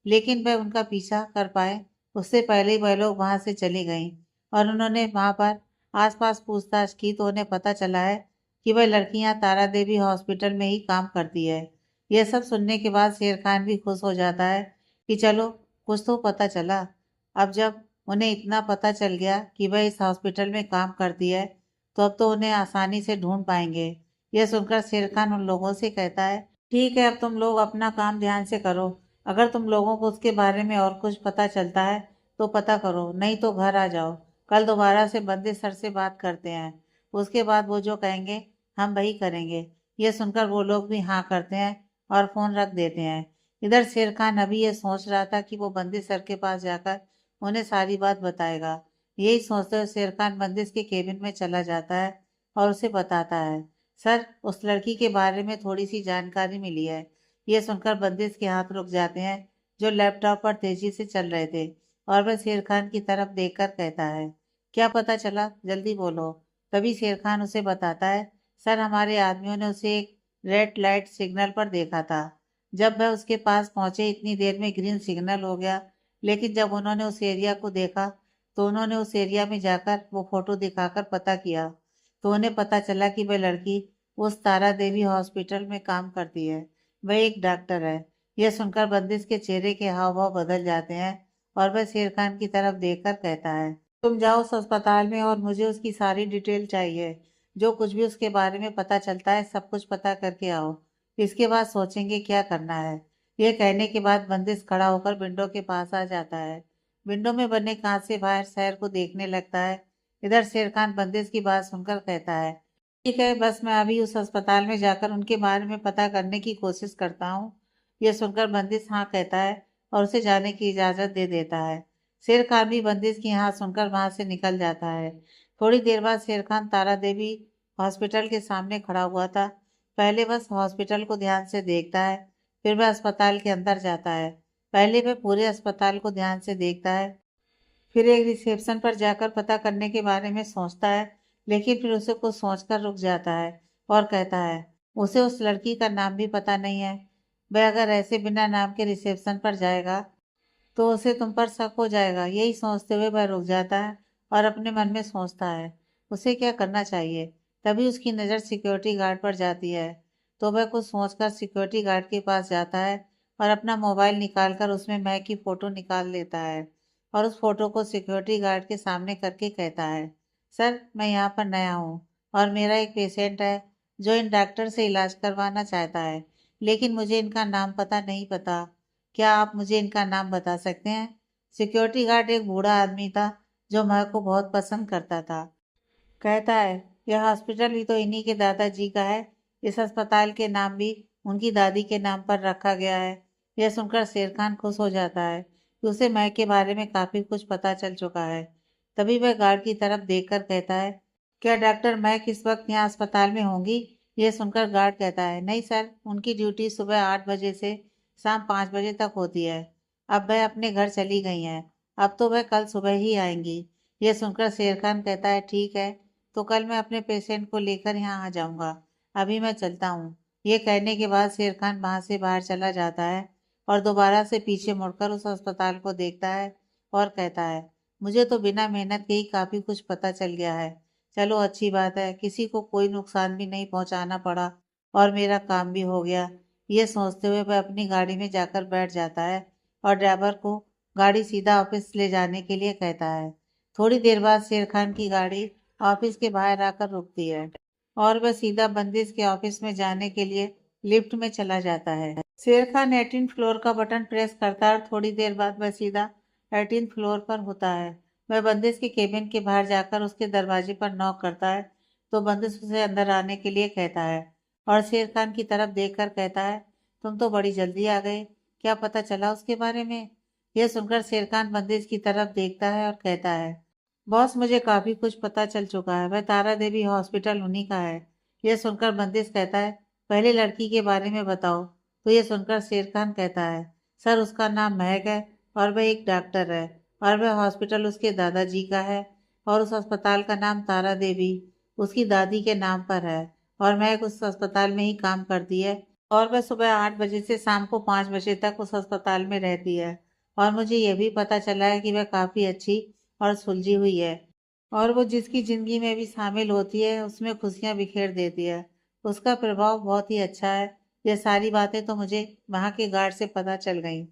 [SPEAKER 1] लेकिन वह उनका पीछा कर पाए उससे पहले ही वह लोग वहां से चली गईं और उन्होंने वहां पर आसपास पूछताछ की तो उन्हें पता चला है कि वह लड़कियां तारा देवी हॉस्पिटल में ही काम करती है। यह सब सुनने के बाद शेर खान भी खुश हो जाता है कि चलो कुछ तो पता चला। अब जब उन्हें इतना पता चल गया कि वह इस हॉस्पिटल में काम करती है, तो अब तो उन्हें आसानी से ढूंढ पाएंगे। यह सुनकर शेर खान उन लोगों से कहता है, ठीक है, अब तुम लोग अपना काम ध्यान से करो। अगर तुम लोगों को उसके बारे में और कुछ पता चलता है तो पता करो, नहीं तो घर आ जाओ। कल दोबारा से बंदिश सर से बात करते हैं, उसके बाद वो जो कहेंगे हम वही करेंगे। यह सुनकर वो लोग भी हाँ करते हैं और फोन रख देते हैं। इधर शेर खान अभी ये सोच रहा था कि वो बंदिश सर के पास जाकर उन्हें सारी बात बताएगा। यही सोचते हुए शेर खान बंदिश के केबिन में चला जाता है और उसे बताता है, सर, उस लड़की के बारे में थोड़ी सी जानकारी मिली है। ये सुनकर बंदिश के हाथ रुक जाते हैं, जो लैपटॉप पर तेजी से चल रहे थे, और वह शेर खान की तरफ देखकर कहता है, क्या पता चला, जल्दी बोलो। तभी शेर खान उसे बताता है, सर, हमारे आदमियों ने उसे एक रेड लाइट सिग्नल पर देखा था। जब वह उसके पास पहुंचे इतनी देर में ग्रीन सिग्नल हो गया, लेकिन जब उन्होंने उस एरिया को देखा तो उन्होंने उस एरिया में जाकर वो फोटो दिखाकर पता किया, तो उन्हें पता चला कि वह लड़की उस तारा देवी हॉस्पिटल में काम करती है। वह एक डॉक्टर है। यह सुनकर बंदिश के चेहरे के हाव भाव बदल जाते हैं, और वह शेर खान की तरफ देखकर कहता है, तुम जाओ उस अस्पताल में और मुझे उसकी सारी डिटेल चाहिए। जो कुछ भी उसके बारे में पता चलता है सब कुछ पता करके आओ। इसके बाद सोचेंगे क्या करना है। यह कहने के बाद बंदिश खड़ा होकर विंडो के पास आ जाता है। विंडो में बने कांच से बाहर शहर को देखने लगता है। इधर शेर खान बंदिश की बात सुनकर कहता है, ठीक है, बस मैं अभी उस अस्पताल में जाकर उनके बारे में पता करने की कोशिश करता हूँ। यह सुनकर बंदिश हाँ कहता है और उसे जाने की इजाज़त दे देता है। शेर खान भी बंदिश की हाँ सुनकर वहां से निकल जाता है। थोड़ी देर बाद शेर खान तारा देवी हॉस्पिटल के सामने खड़ा हुआ था। पहले बस हॉस्पिटल को ध्यान से देखता है, फिर वह अस्पताल के अंदर जाता है। पहले वह पूरे अस्पताल को ध्यान से देखता है, फिर एक रिसेप्शन पर जाकर पता करने के बारे में सोचता है, लेकिन फिर उसे कुछ सोचकर रुक जाता है और कहता है, उसे उस लड़की का नाम भी पता नहीं है। वह अगर ऐसे बिना नाम के रिसेप्शन पर जाएगा तो उसे तुम पर शक हो जाएगा। यही सोचते हुए वह रुक जाता है और अपने मन में सोचता है उसे क्या करना चाहिए। तभी उसकी नज़र सिक्योरिटी गार्ड पर जाती है, तो वह कुछ सोचकर सिक्योरिटी गार्ड के पास जाता है और अपना मोबाइल निकालकर उसमें मैं की फ़ोटो निकाल लेता है और उस फोटो को सिक्योरिटी गार्ड के सामने करके कहता है, सर, मैं यहाँ पर नया हूँ और मेरा एक पेशेंट है जो इन डॉक्टर से इलाज करवाना चाहता है, लेकिन मुझे इनका नाम पता नहीं पता। क्या आप मुझे इनका नाम बता सकते हैं? सिक्योरिटी गार्ड एक बूढ़ा आदमी था जो महक को बहुत पसंद करता था। कहता है, यह हॉस्पिटल भी तो इन्हीं के दादाजी का है। इस अस्पताल के नाम भी उनकी दादी के नाम पर रखा गया है। यह सुनकर शेर खान खुश हो जाता है कि उसे महक के बारे में काफी कुछ पता चल चुका है। तभी वह गार्ड की तरफ देखकर कहता है, क्या डॉक्टर महक इस वक्त यहाँ अस्पताल में होंगी? यह सुनकर गार्ड कहता है, नहीं सर, उनकी ड्यूटी सुबह 8 बजे से शाम 5 बजे तक होती है। अब वह अपने घर चली गई हैं। अब तो वह कल सुबह ही आएंगी। यह सुनकर शेर खान कहता है, ठीक है, तो कल मैं अपने पेशेंट को लेकर यहाँ आ जाऊंगा। अभी मैं चलता हूँ। ये कहने के बाद शेर खान वहां से बाहर चला जाता है और दोबारा से पीछे मुड़कर उस अस्पताल को देखता है और कहता है, मुझे तो बिना मेहनत के ही काफी कुछ पता चल गया है। चलो, अच्छी बात है, किसी को कोई नुकसान भी नहीं पहुंचाना पड़ा और मेरा काम भी हो गया। ये सोचते हुए वह अपनी गाड़ी में जाकर बैठ जाता है और ड्राइवर को गाड़ी सीधा ऑफिस ले जाने के लिए कहता है। थोड़ी देर बाद शेर खान की गाड़ी ऑफिस के बाहर आकर रुकती है और वह सीधा बंदिश के ऑफिस में जाने के लिए लिफ्ट में चला जाता है। शेर खान 18 फ्लोर का बटन प्रेस करता है और थोड़ी देर बाद वह सीधा 18 फ्लोर पर होता है। वह बंदिश के केबिन के बाहर जाकर उसके दरवाजे पर नॉक करता है, तो बंदिश उसे अंदर आने के लिए कहता है और शेर खान की तरफ देखकर कहता है, तुम तो बड़ी जल्दी आ गए, क्या पता चला उसके बारे में? यह सुनकर शेर खान बंदिश की तरफ देखता है और कहता है, बॉस, मुझे काफी कुछ पता चल चुका है। वह तारा देवी हॉस्पिटल उन्हीं का है। यह सुनकर बंदिश कहता है, पहले लड़की के बारे में बताओ। तो यह सुनकर शेर खान कहता है, सर, उसका नाम महक है और वह एक डॉक्टर है और वह हॉस्पिटल उसके दादाजी का है और उस अस्पताल का नाम तारा देवी उसकी दादी के नाम पर है और महक उस अस्पताल में ही काम करती है और वह सुबह 8 बजे से शाम को 5 बजे तक उस अस्पताल में रहती है। और मुझे यह भी पता चला है कि वह काफी अच्छी और सुलझी हुई है और वो जिसकी जिंदगी में भी शामिल होती है उसमें खुशियां बिखेर देती है। उसका प्रभाव बहुत ही अच्छा है। ये सारी बातें तो मुझे वहाँ के गार्ड से पता चल गई,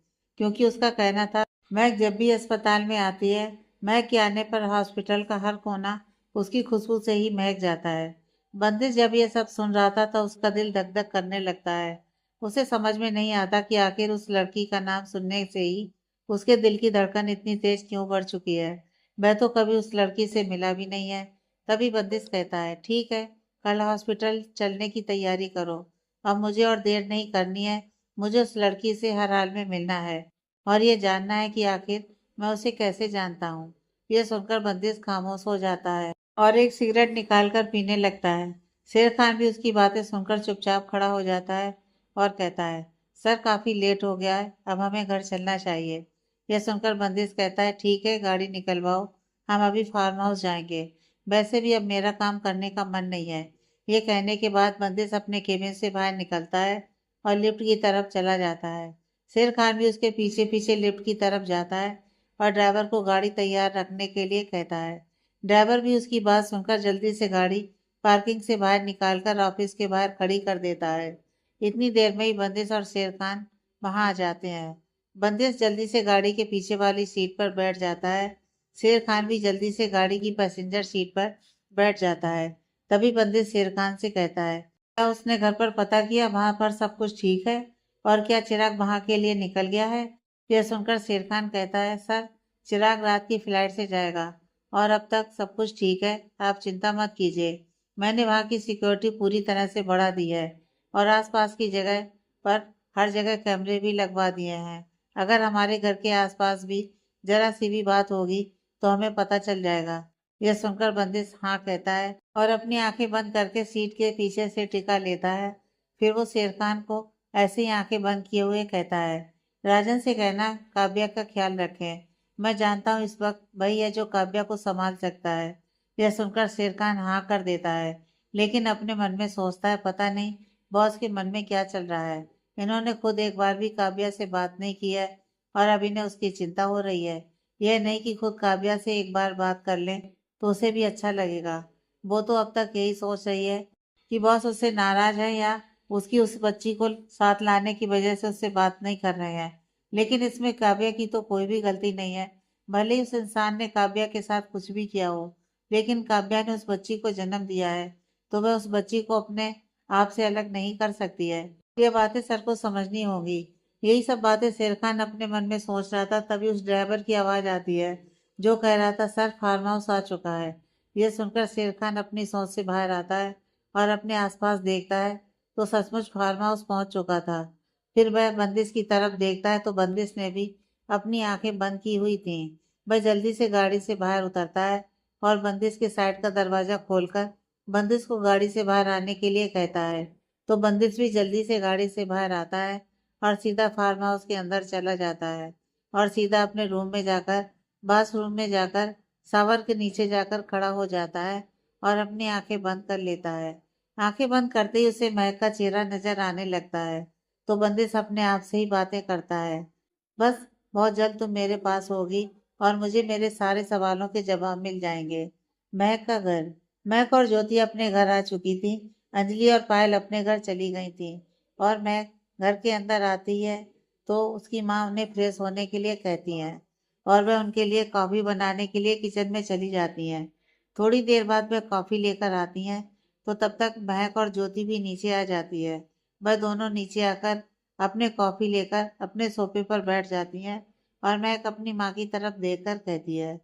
[SPEAKER 1] क्योंकि उसका कहना था, मैं जब भी अस्पताल में आती है, महक के आने पर हॉस्पिटल का हर कोना उसकी खुशबू से ही महक जाता है। बंदिश जब ये सब सुन रहा था तो उसका दिल धक धक करने लगता है। उसे समझ में नहीं आता कि आखिर उस लड़की का नाम सुनने से ही उसके दिल की धड़कन इतनी तेज क्यों बढ़ चुकी है। मैं तो कभी उस लड़की से मिला भी नहीं है। तभी बंदिश कहता है, ठीक है, कल हॉस्पिटल चलने की तैयारी करो। अब मुझे और देर नहीं करनी है। मुझे उस लड़की से हर हाल में मिलना है और ये जानना है कि आखिर मैं उसे कैसे जानता हूँ। ये सुनकर बंदिश खामोश हो जाता है और एक सिगरेट निकाल कर पीने लगता है। शेर खान भी उसकी बातें सुनकर चुपचाप खड़ा हो जाता है और कहता है, सर काफ़ी लेट हो गया है, अब हमें घर चलना चाहिए। यह सुनकर बंदिश कहता है, ठीक है गाड़ी निकलवाओ, हम अभी फार्म हाउस जाएंगे। वैसे भी अब मेरा काम करने का मन नहीं है। ये कहने के बाद बंदिश अपने केबिन से बाहर निकलता है और लिफ्ट की तरफ चला जाता है। शेर खान भी उसके पीछे पीछे लिफ्ट की तरफ जाता है और ड्राइवर को गाड़ी तैयार रखने के लिए कहता है। ड्राइवर भी उसकी बात सुनकर जल्दी से गाड़ी पार्किंग से बाहर निकालकर ऑफिस के बाहर खड़ी कर देता है। इतनी देर में ही बंदिश और शेर खान वहां आ जाते हैं। बंदिश जल्दी से गाड़ी के पीछे वाली सीट पर बैठ जाता है। शेर खान भी जल्दी से गाड़ी की पैसेंजर सीट पर बैठ जाता है। तभी बंदिश शेर खान से कहता है, क्या उसने घर पर पता किया वहां पर सब कुछ ठीक है और क्या चिराग वहां के लिए निकल गया है? यह सुनकर शेर खान कहता है, सर चिराग रात की फ्लाइट से जाएगा और अब तक सब कुछ ठीक है, आप चिंता मत कीजिए। मैंने वहाँ की सिक्योरिटी पूरी तरह से बढ़ा दी है और आसपास की जगह पर हर जगह कैमरे भी लगवा दिए हैं। अगर हमारे घर के आसपास भी जरा सी भी बात होगी तो हमें पता चल जाएगा। यह सुनकर बंदिश हाँ कहता है और अपनी आंखें बंद करके सीट के पीछे से टिका लेता है। फिर वो शेर खान को ऐसे ही आंखें बंद किए हुए कहता है, राजन से कहना काव्या का ख्याल रखें। मैं जानता हूँ इस वक्त वही है जो काव्या को संभाल सकता है। यह सुनकर शेर खान हाँ कर देता है, लेकिन अपने मन में सोचता है, पता नहीं बॉस के मन में क्या चल रहा है। इन्होंने खुद एक बार भी काव्या से बात नहीं की है और अब इन्हें उसकी चिंता हो रही है। यह नहीं कि खुद काव्या से एक बार बात कर लें तो उसे भी अच्छा लगेगा। वो तो अब तक यही सोच रही है कि बॉस उससे नाराज है या उसकी उस बच्ची को साथ लाने की वजह से उससे बात नहीं कर रहे हैं। लेकिन इसमें काव्या की तो कोई भी गलती नहीं है। भले ही उस इंसान ने काव्या के साथ कुछ भी किया हो, लेकिन काव्या ने उस बच्ची को जन्म दिया है तो वह उस बच्ची को अपने आप से अलग नहीं कर सकती है। ये बातें सर को समझनी होगी। यही सब बातें शेर खान अपने मन में सोच रहा था, तभी उस ड्राइवर की आवाज आती है जो कह रहा था, सर फार्म हाउस आ चुका है। यह सुनकर शेर खान अपनी सोच से बाहर आता है और अपने आसपास देखता है तो सचमुच फार्म हाउस पहुंच चुका था। फिर वह बंदिश की तरफ देखता है तो बंदिश ने भी अपनी आंखें बंद की हुई थी। वह जल्दी से गाड़ी से बाहर उतरता है और बंदिश के साइड का दरवाजा खोलकर बंदिश को गाड़ी से बाहर आने के लिए कहता है। तो बंदिश भी जल्दी से गाड़ी से बाहर आता है और सीधा फार्म हाउस के अंदर चला जाता है और सीधा अपने रूम में जाकर बाथरूम में जाकर शावर के नीचे जाकर खड़ा हो जाता है और अपनी आंखें बंद कर लेता है। आंखें बंद करते ही उसे महक का चेहरा नजर आने लगता है। तो बंदिश अपने आप से ही बातें करता है, बस बहुत जल्द तुम मेरे पास होगी और मुझे मेरे सारे सवालों के जवाब मिल जाएंगे। महक का घर। महक और ज्योति अपने घर आ चुकी थी। अंजलि और पायल अपने घर चली गई थी और महक घर के अंदर आती है तो उसकी माँ उन्हें फ्रेश होने के लिए कहती हैं और वह उनके लिए कॉफ़ी बनाने के लिए किचन में चली जाती हैं। थोड़ी देर बाद वह कॉफ़ी लेकर आती हैं तो तब तक महक और ज्योति भी नीचे आ जाती है। वह दोनों नीचे आकर अपने कॉफ़ी लेकर अपने सोफे पर बैठ जाती हैं और महक अपनी माँ की तरफ देखकर कहती है,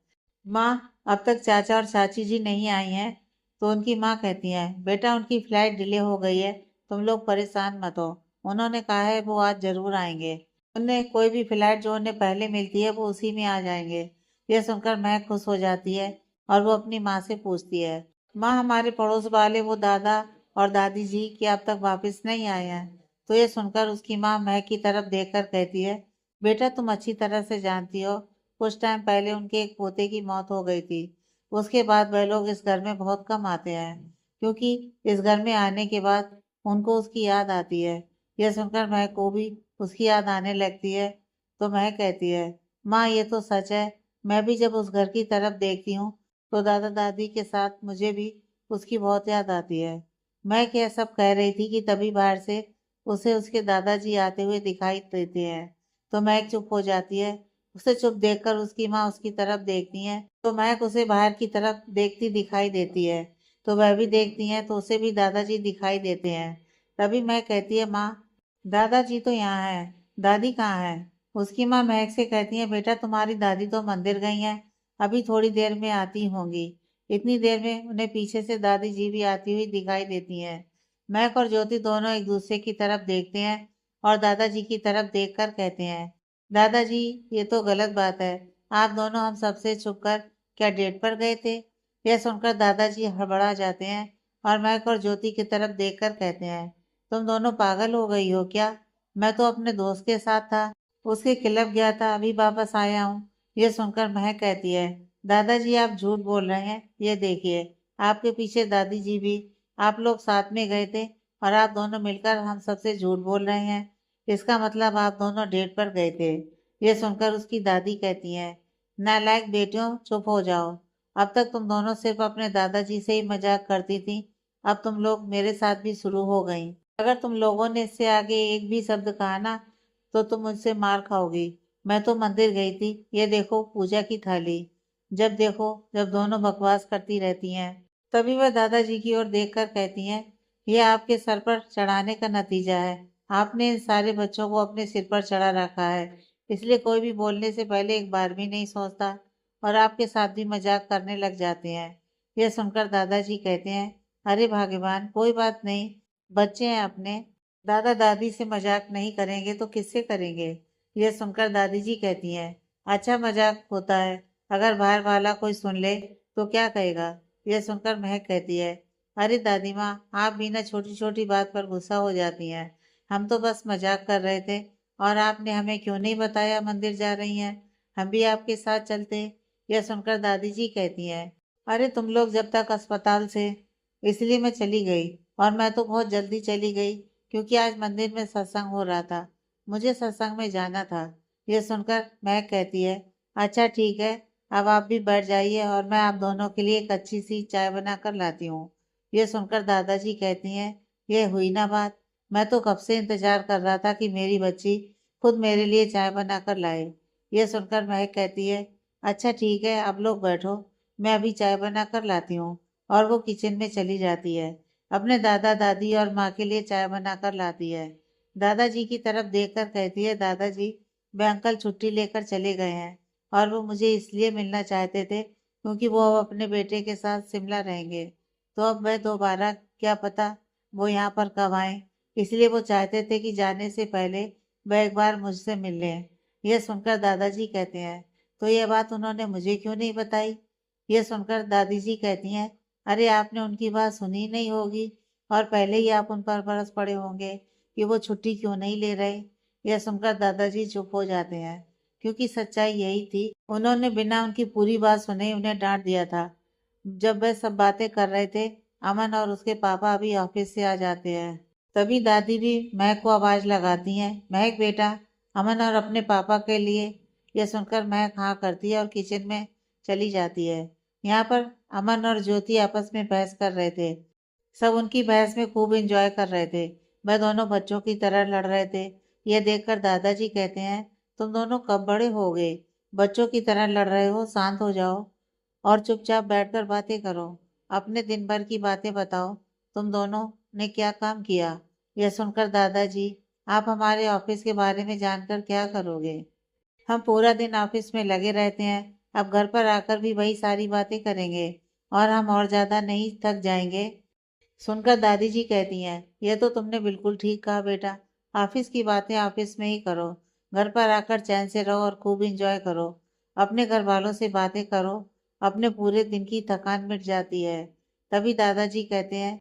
[SPEAKER 1] माँ अब तक चाचा और चाची जी नहीं आई हैं। तो उनकी माँ कहती है, बेटा उनकी फ्लाइट डिले हो गई है, तुम लोग परेशान मत हो, उन्होंने कहा है वो आज जरूर आएंगे। उन्हें कोई भी फ्लाइट जो उन्हें पहले मिलती है वो उसी में आ जाएंगे। यह सुनकर महक खुश हो जाती है और वो अपनी माँ से पूछती है, माँ हमारे पड़ोस वाले वो दादा और दादी जी क्या अब तक वापस नहीं आए हैं? तो ये सुनकर उसकी माँ महक की तरफ देखकर कहती है, बेटा तुम अच्छी तरह से जानती हो कुछ टाइम पहले उनके एक पोते की मौत हो गई थी। उसके बाद वह लोग इस घर में बहुत कम आते हैं क्योंकि इस घर में आने के बाद उनको उसकी याद आती है। यह सुनकर महक को भी उसकी याद आने लगती है। तो महक कहती है, माँ ये तो सच है, मैं भी जब उस घर की तरफ देखती हूँ तो दादा दादी के साथ मुझे भी उसकी बहुत याद आती है। महक यह सब कह रही थी कि तभी बाहर से उसे उसके दादाजी आते हुए दिखाई देते हैं। तो महक चुप हो जाती है। उसे चुप देखकर उसकी माँ उसकी तरफ देखती है तो महक उसे बाहर की तरफ देखती दिखाई देती है। तो वह भी देखती है तो उसे भी दादाजी दिखाई देते हैं। तभी महक कहती है, माँ दादाजी तो यहाँ है, दादी कहाँ है? उसकी माँ महक से कहती है, बेटा तुम्हारी दादी तो मंदिर गई हैं, अभी थोड़ी देर में आती होंगी। इतनी देर में उन्हें पीछे से दादी जी भी आती हुई दिखाई देती हैं। महक और ज्योति दोनों एक दूसरे की तरफ देखते हैं और दादाजी की तरफ देखकर कहते हैं, दादाजी ये तो गलत बात है, आप दोनों हम सबसे छुपकर क्या डेट पर गए थे? यह सुनकर दादाजी हड़बड़ा जाते हैं और महक और ज्योति की तरफ देखकर कहते हैं, तुम दोनों पागल हो गई हो क्या? मैं तो अपने दोस्त के साथ था, उसके क्लब गया था, अभी वापस आया हूँ। ये सुनकर महक कहती है, दादाजी आप झूठ बोल रहे हैं, ये देखिए आपके पीछे दादी जी भी। आप लोग साथ में गए थे और आप दोनों मिलकर हम सबसे झूठ बोल रहे हैं। इसका मतलब आप दोनों डेट पर गए थे। ये सुनकर उसकी दादी कहती है, नालायक बेटियों चुप हो जाओ। अब तक तुम दोनों सिर्फ अपने दादाजी से ही मजाक करती थी, अब तुम लोग मेरे साथ भी शुरू हो गई। अगर तुम लोगों ने इससे आगे एक भी शब्द कहा ना तो तुम मुझसे मार खाओगी। मैं तो मंदिर गई थी, ये देखो पूजा की थाली। जब देखो जब दोनों बकवास करती रहती हैं। तभी वह दादाजी की ओर देखकर कहती हैं, यह आपके सर पर चढ़ाने का नतीजा है। आपने इन सारे बच्चों को अपने सिर पर चढ़ा रखा है, इसलिए कोई भी बोलने से पहले एक बार भी नहीं सोचता और आपके साथ भी मजाक करने लग जाते हैं। यह सुनकर दादाजी कहते हैं, अरे भाग्यवान, कोई बात नहीं, बच्चे हैं अपने, दादा दादी से मजाक नहीं करेंगे तो किससे करेंगे? यह सुनकर दादी जी कहती हैं, अच्छा मजाक होता है, अगर बाहर वाला कोई सुन ले तो क्या कहेगा? यह सुनकर महक कहती है, अरे दादी माँ, आप भी ना छोटी छोटी बात पर गुस्सा हो जाती हैं। हम तो बस मजाक कर रहे थे और आपने हमें क्यों नहीं बताया मंदिर जा रही हैं? हम भी आपके साथ चलते। यह सुनकर दादी जी कहती हैं, अरे तुम लोग जब तक अस्पताल से, इसलिए मैं चली गई। और मैं तो बहुत जल्दी चली गई क्योंकि आज मंदिर में सत्संग हो रहा था, मुझे सत्संग में जाना था। यह सुनकर महक कहती है, अच्छा ठीक है, अब आप भी बैठ जाइए और मैं आप दोनों के लिए एक अच्छी सी चाय बना कर लाती हूँ। यह सुनकर दादाजी कहती हैं, यह हुई ना बात, मैं तो कब से इंतजार कर रहा था कि मेरी बच्ची खुद मेरे लिए चाय बना कर लाए। यह सुनकर महक कहती है, अच्छा ठीक है, अब लोग बैठो, मैं अभी चाय बना कर लाती हूँ। और वो किचन में चली जाती है, अपने दादा दादी और माँ के लिए चाय बना कर लाती है। दादाजी की तरफ देखकर कहती है, दादाजी वे अंकल छुट्टी लेकर चले गए हैं और वो मुझे इसलिए मिलना चाहते थे क्योंकि वो अब अपने बेटे के साथ शिमला रहेंगे, तो अब वह दोबारा क्या पता वो यहाँ पर कब आए, इसलिए वो चाहते थे कि जाने से पहले वह एक बार मुझसे मिल लें। यह सुनकर दादाजी कहते हैं, तो यह बात उन्होंने मुझे क्यों नहीं बताई? यह सुनकर दादी जी कहती हैं, अरे आपने उनकी बात सुनी नहीं होगी और पहले ही आप उन पर बरस पड़े होंगे कि वो छुट्टी क्यों नहीं ले रहे। यह सुनकर दादाजी चुप हो जाते हैं क्योंकि सच्चाई यही थी, उन्होंने बिना उनकी पूरी बात सुने ही उन्हें डांट दिया था। जब वह सब बातें कर रहे थे, अमन और उसके पापा अभी ऑफिस से आ जाते हैं। तभी दादी भी महक को आवाज लगाती हैं, महक बेटा, अमन और अपने पापा के लिए। यह सुनकर महक हाँ करती है और किचन में चली जाती है। यहाँ पर अमन और ज्योति आपस में बहस कर रहे थे। सब उनकी बहस में खूब एंजॉय कर रहे थे। वह दोनों बच्चों की तरह लड़ रहे थे। यह देखकर दादाजी कहते हैं, तुम दोनों कब बड़े हो गए? बच्चों की तरह लड़ रहे हो, शांत हो जाओ और चुपचाप बैठकर बातें करो। अपने दिन भर की बातें बताओ, तुम दोनों ने क्या काम किया? यह सुनकर दादाजी, आप हमारे ऑफिस के बारे में जानकर क्या करोगे? हम पूरा दिन ऑफिस में लगे रहते हैं, अब घर पर आकर भी वही सारी बातें करेंगे और हम और ज्यादा नहीं थक जाएंगे? सुनकर दादी जी कहती हैं, यह तो तुमने बिल्कुल ठीक कहा बेटा, ऑफिस की बातें ऑफिस में ही करो, घर पर आकर चैन से रहो और खूब इंजॉय करो, अपने घर वालों से बातें करो, अपने पूरे दिन की थकान मिट जाती है। तभी दादाजी कहते हैं,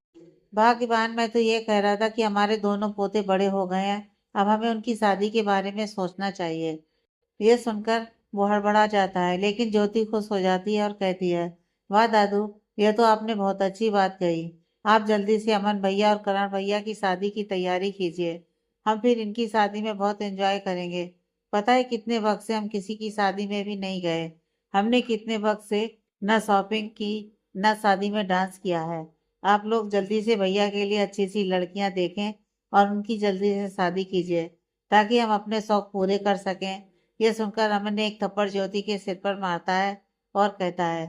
[SPEAKER 1] भाग्यवान, मैं तो ये कह रहा था कि हमारे दोनों पोते बड़े हो गए हैं, अब हमें उनकी शादी के बारे में सोचना चाहिए। ये सुनकर वो हड़बड़ा जाता है, लेकिन ज्योति खुश हो जाती है और कहती है, वाह दादू, यह तो आपने बहुत अच्छी बात कही। आप जल्दी से अमन भैया और करण भैया की शादी की तैयारी कीजिए, हम फिर इनकी शादी में बहुत एंजॉय करेंगे। पता है कितने वक्त से हम किसी की शादी में भी नहीं गए, हमने कितने वक्त से न शॉपिंग की न शादी में डांस किया है। आप लोग जल्दी से भैया के लिए अच्छी सी लड़कियां देखें और उनकी जल्दी से शादी कीजिए ताकि हम अपने शौक पूरे कर सकें। यह सुनकर अमन ने एक थप्पड़ ज्योति के सिर पर मारता है और कहता है,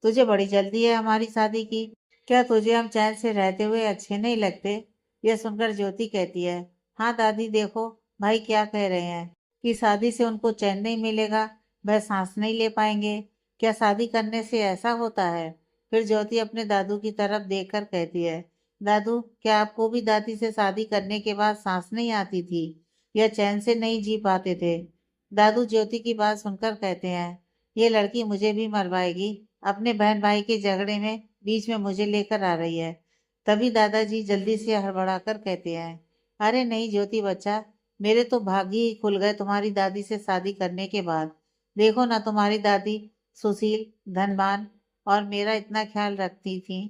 [SPEAKER 1] तुझे बड़ी जल्दी है हमारी शादी की, क्या तुझे हम चैन से रहते हुए अच्छे नहीं लगते? यह सुनकर ज्योति कहती है, हाँ दादी, देखो भाई क्या कह रहे हैं कि शादी से उनको चैन नहीं मिलेगा, वह सांस नहीं ले पाएंगे। क्या शादी करने से ऐसा होता है? फिर ज्योति अपने दादू की तरफ देखकर कहती है, दादू, क्या आपको भी दादी से शादी करने के बाद सांस नहीं आती थी या चैन से नहीं जी पाते थे? दादू ज्योति की बात सुनकर कहते हैं, ये लड़की मुझे भी मरवाएगी, अपने बहन भाई के झगड़े में बीच में मुझे लेकर आ रही है। तभी दादाजी जल्दी से हड़बड़ाकर कहते हैं, अरे नहीं ज्योति बच्चा, मेरे तो भाग्य ही खुल गए तुम्हारी दादी से शादी करने के बाद। देखो ना, तुम्हारी दादी सुशील, धनवान और मेरा इतना ख्याल रखती थी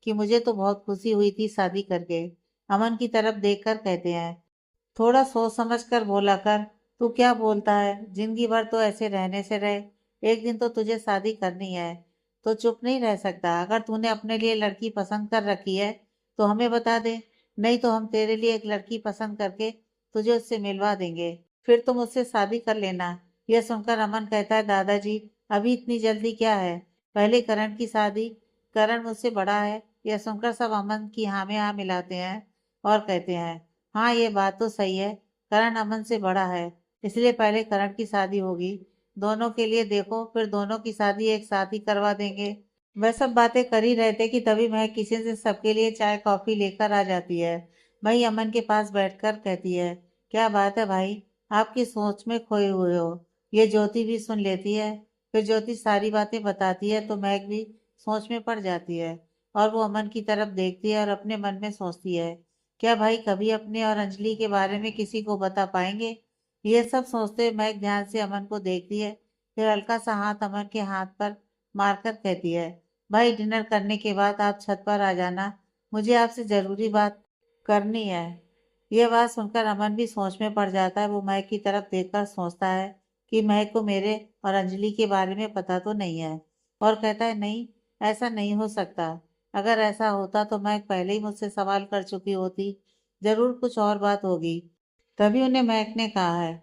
[SPEAKER 1] कि मुझे तो बहुत खुशी हुई थी शादी करके। अमन की तरफ देखकर कहते हैं, थोड़ा सोच समझ कर बोला कर। तू क्या बोलता है, जिंदगी भर तो ऐसे रहने से रहे, एक दिन तो तुझे शादी करनी है, तो चुप नहीं रह सकता। अगर तूने अपने लिए लड़की पसंद कर रखी है तो हमें बता दे, नहीं तो हम तेरे लिए एक लड़की पसंद करके तुझे उससे मिलवा देंगे, फिर तुम उससे शादी कर लेना। यह सुनकर अमन कहता है, दादाजी अभी इतनी जल्दी क्या है, पहले करण की शादी, करण मुझसे बड़ा है। यह सुनकर सब अमन की हाँ में हाँ मिलाते हैं और कहते हैं, हाँ ये बात तो सही है, करण अमन से बड़ा है, इसलिए पहले करण की शादी होगी। दोनों के लिए देखो, फिर दोनों की शादी एक साथ ही करवा देंगे। वह सब बातें कर ही रहे थे कि तभी महक किचन से सबके लिए चाय कॉफी लेकर आ जाती है। वही अमन के पास बैठकर कहती है, क्या बात है भाई, आपकी सोच में खोए हुए हो। ये ज्योति भी सुन लेती है। फिर ज्योति सारी बातें बताती है तो महक भी सोच में पड़ जाती है और वो अमन की तरफ देखती है और अपने मन में सोचती है, क्या भाई कभी अपने और अंजलि के बारे में किसी को बता पाएंगे। ये सब सोचते हुए महक ध्यान से अमन को देखती है, फिर हल्का सा हाथ अमन के हाथ पर मारकर कहती है, भाई डिनर करने के बाद आप छत पर आ जाना, मुझे आपसे जरूरी बात करनी है। यह बात सुनकर अमन भी सोच में पड़ जाता है। वो महक की तरफ देखकर सोचता है कि महक को मेरे और अंजलि के बारे में पता तो नहीं है, और कहता है, नहीं ऐसा नहीं हो सकता। अगर ऐसा होता तो महक पहले ही मुझसे सवाल कर चुकी होती, जरूर कुछ और बात होगी। तभी उन्हें महक ने कहा है,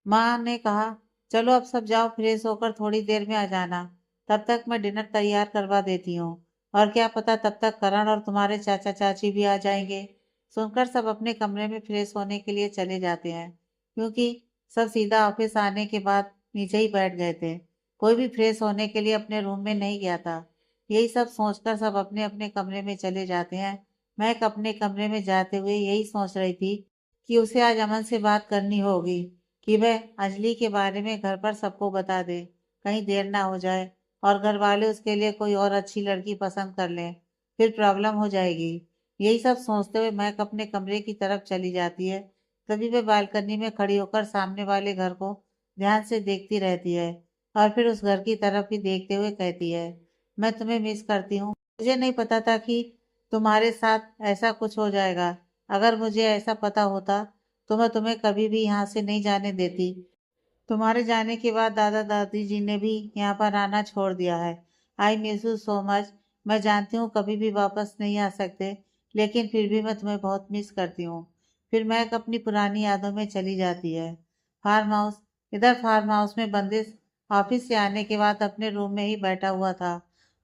[SPEAKER 1] माँ ने कहा, चलो अब सब जाओ, फ्रेश होकर थोड़ी देर में आ जाना, तब तक मैं डिनर तैयार करवा देती हूँ। और क्या पता तब तक करण और तुम्हारे चाचा चाची भी आ जाएंगे। सुनकर सब अपने कमरे में फ्रेश होने के लिए चले जाते हैं, क्योंकि सब सीधा ऑफिस आने के बाद नीचे ही बैठ गए थे। कोई भी फ्रेश होने के लिए अपने रूम में नहीं गया था। यही सब सोचकर सब अपने अपने कमरे में चले जाते हैं। महक अपने कमरे में जाते हुए यही सोच रही थी कि उसे आज अमन से बात करनी होगी कि वह अंजलि के बारे में घर पर सबको बता दे, कहीं देर ना हो जाए और घर वाले उसके लिए कोई और अच्छी लड़की पसंद कर लें, फिर प्रॉब्लम हो जाएगी। यही सब सोचते हुए महक अपने कमरे की तरफ चली जाती है। तभी वह बालकनी में खड़ी होकर सामने वाले घर को ध्यान से देखती रहती है और फिर उस घर की तरफ ही देखते हुए कहती है, मैं तुम्हें मिस करती हूँ। मुझे नहीं पता था कि तुम्हारे साथ ऐसा कुछ हो जाएगा। अगर मुझे ऐसा पता होता तो मैं तुम्हें कभी भी यहाँ से नहीं जाने देती। तुम्हारे जाने के बाद दादा दादी जी ने भी यहाँ पर आना छोड़ दिया है। I miss you so much. मैं जानती हूँ कभी भी वापस नहीं आ सकते, लेकिन फिर भी मैं तुम्हें बहुत मिस करती हूँ। फिर महक अपनी पुरानी यादों में चली जाती है। Farm house. इधर फार्म हाउस में बंदिश ऑफिस से आने के बाद अपने रूम में ही बैठा हुआ था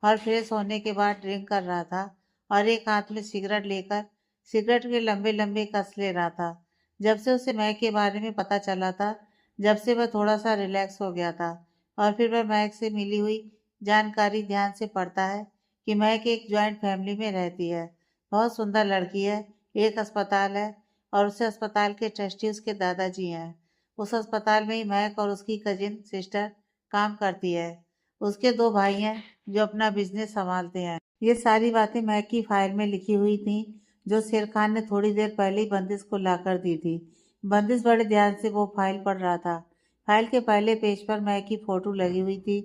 [SPEAKER 1] और फ्रेश होने के बाद ड्रिंक कर रहा था और एक हाथ में सिगरेट लेकर सिगरेट के लंबे लंबे कस ले रहा था। जब से उसे महक के बारे में पता चला था, जब से वह थोड़ा सा रिलैक्स हो गया था, और फिर वह महक से मिली हुई जानकारी ध्यान से पढ़ता है कि महक एक जॉइंट फैमिली में रहती है, बहुत सुंदर लड़की है, एक अस्पताल है और उस अस्पताल के ट्रस्टी उसके दादाजी हैं। उस अस्पताल में ही महक और उसकी कजिन सिस्टर काम करती है। उसके दो भाई हैं जो अपना बिजनेस संभालते हैं। ये सारी बातें महक की फाइल में लिखी हुई थी, जो शेर खान ने थोड़ी देर पहले ही बंदिश को लाकर दी थी। बंदिश बड़े ध्यान से वो फाइल पढ़ रहा था। फाइल के पहले पेज पर महक की फोटो लगी हुई थी।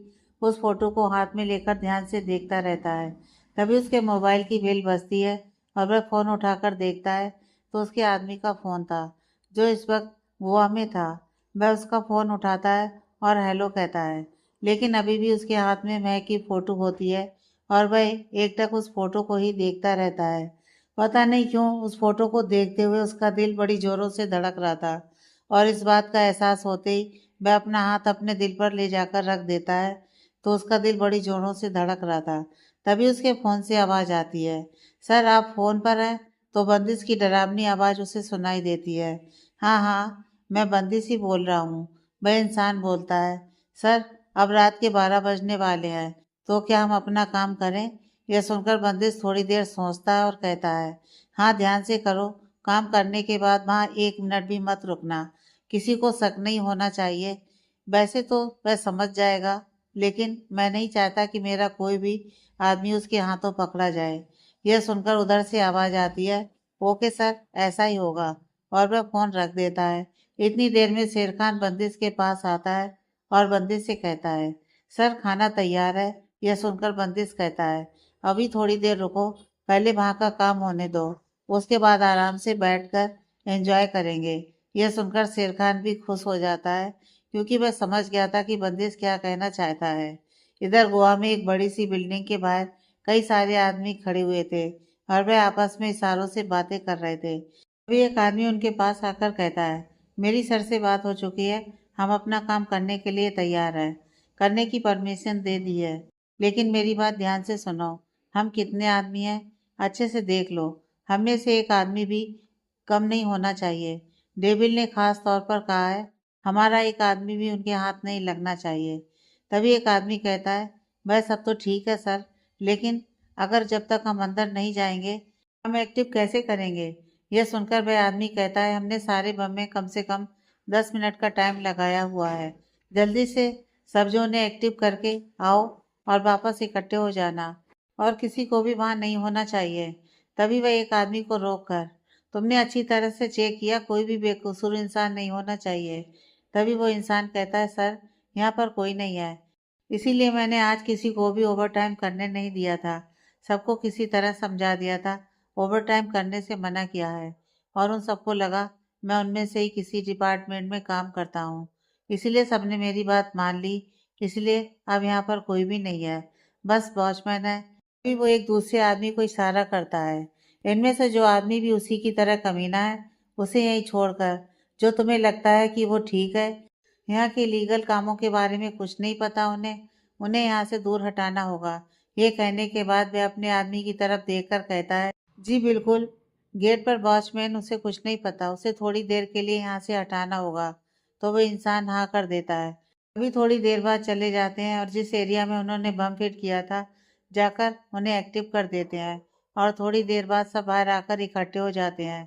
[SPEAKER 1] उस फोटो को हाथ में लेकर ध्यान से देखता रहता है। तभी उसके मोबाइल की बेल बजती है और वह फ़ोन उठाकर देखता है तो उसके आदमी का फ़ोन था, जो इस वक्त गोवा में था। वह उसका फ़ोन उठाता है और हेलो कहता है, लेकिन अभी भी उसके हाथ में महक की फ़ोटो होती है और वह एकटक उस फोटो को ही देखता रहता है। पता नहीं क्यों उस फोटो को देखते हुए उसका दिल बड़ी जोरों से धड़क रहा था, और इस बात का एहसास होते ही वह अपना हाथ अपने दिल पर ले जाकर रख देता है तो उसका दिल बड़ी जोरों से धड़क रहा था। तभी उसके फ़ोन से आवाज़ आती है, सर आप फ़ोन पर हैं। तो बंदिश की डरावनी आवाज़ उसे सुनाई देती है, हाँ हाँ मैं बंदिश ही बोल रहा हूँ। वह इंसान बोलता है, सर अब रात के 12 बजने वाले हैं, तो क्या हम अपना काम करें। यह सुनकर बंदिश थोड़ी देर सोचता है और कहता है, हाँ ध्यान से करो, काम करने के बाद वहाँ एक मिनट भी मत रुकना, किसी को शक नहीं होना चाहिए। वैसे तो वह समझ जाएगा, लेकिन मैं नहीं चाहता कि मेरा कोई भी आदमी उसके हाथों पकड़ा जाए। यह सुनकर उधर से आवाज आती है, ओके सर, ऐसा ही होगा। और वह फोन रख देता है। इतनी देर में शेर खान बंदिश के पास आता है और बंदिश से कहता है, सर खाना तैयार है। यह सुनकर बंदिश कहता है, अभी थोड़ी देर रुको, पहले वहां का काम होने दो, उसके बाद आराम से बैठकर एंजॉय करेंगे। यह सुनकर शेर खान भी खुश हो जाता है, क्योंकि वह समझ गया था कि बंदिश क्या कहना चाहता है। इधर गोवा में एक बड़ी सी बिल्डिंग के बाहर कई सारे आदमी खड़े हुए थे और वे आपस में इशारों से बातें कर रहे थे। अभी एक आदमी उनके पास आकर कहता है, मेरी सर से बात हो चुकी है, हम अपना काम करने के लिए तैयार हैं, करने की परमिशन दे दी है। लेकिन मेरी बात ध्यान से सुनो, हम कितने आदमी हैं अच्छे से देख लो, हम में से एक आदमी भी कम नहीं होना चाहिए। डेविल ने खास तौर पर कहा है, हमारा एक आदमी भी उनके हाथ नहीं लगना चाहिए। तभी एक आदमी कहता है, वह सब तो ठीक है सर, लेकिन अगर जब तक हम अंदर नहीं जाएंगे हम एक्टिव कैसे करेंगे। यह सुनकर वह आदमी कहता है, हमने सारे बम में कम से कम 10 मिनट का टाइम लगाया हुआ है, जल्दी से सब्जियों ने एक्टिव करके आओ और वापस इकट्ठे हो जाना, और किसी को भी वहां नहीं होना चाहिए। तभी वह एक आदमी को रोक कर, तुमने अच्छी तरह से चेक किया, कोई भी बेकसूर इंसान नहीं होना चाहिए। तभी वो इंसान कहता है, सर यहाँ पर कोई नहीं है, इसीलिए मैंने आज किसी को भी ओवर टाइम करने नहीं दिया था, सबको किसी तरह समझा दिया था, ओवर टाइम करने से मना किया है। और उन सबको लगा मैं उनमें से ही किसी डिपार्टमेंट में काम करता हूँ, इसीलिए सबने मेरी बात मान ली। इसलिए अब यहाँ पर कोई भी नहीं है, बस वॉचमैन है। फिर वो एक दूसरे आदमी को इशारा करता है, इनमें से जो आदमी भी उसी की तरह कमीना है, उसे यहीं छोड़कर, जो तुम्हें लगता है कि वो ठीक है, यहाँ के लीगल कामों के बारे में कुछ नहीं पता उन्हें, उन्हें यहाँ से दूर हटाना होगा। ये कहने के बाद वह अपने आदमी की तरफ देखकर कहता है, जी बिल्कुल, गेट पर वॉचमैन, उसे कुछ नहीं पता, उसे थोड़ी देर के लिए यहाँ से हटाना होगा। तो वो इंसान हाँ कर देता है। अभी थोड़ी देर बाद चले जाते हैं और जिस एरिया में उन्होंने बम फिट किया था जाकर उन्हें एक्टिव कर देते हैं, और थोड़ी देर बाद सब बाहर आकर इकट्ठे हो जाते हैं।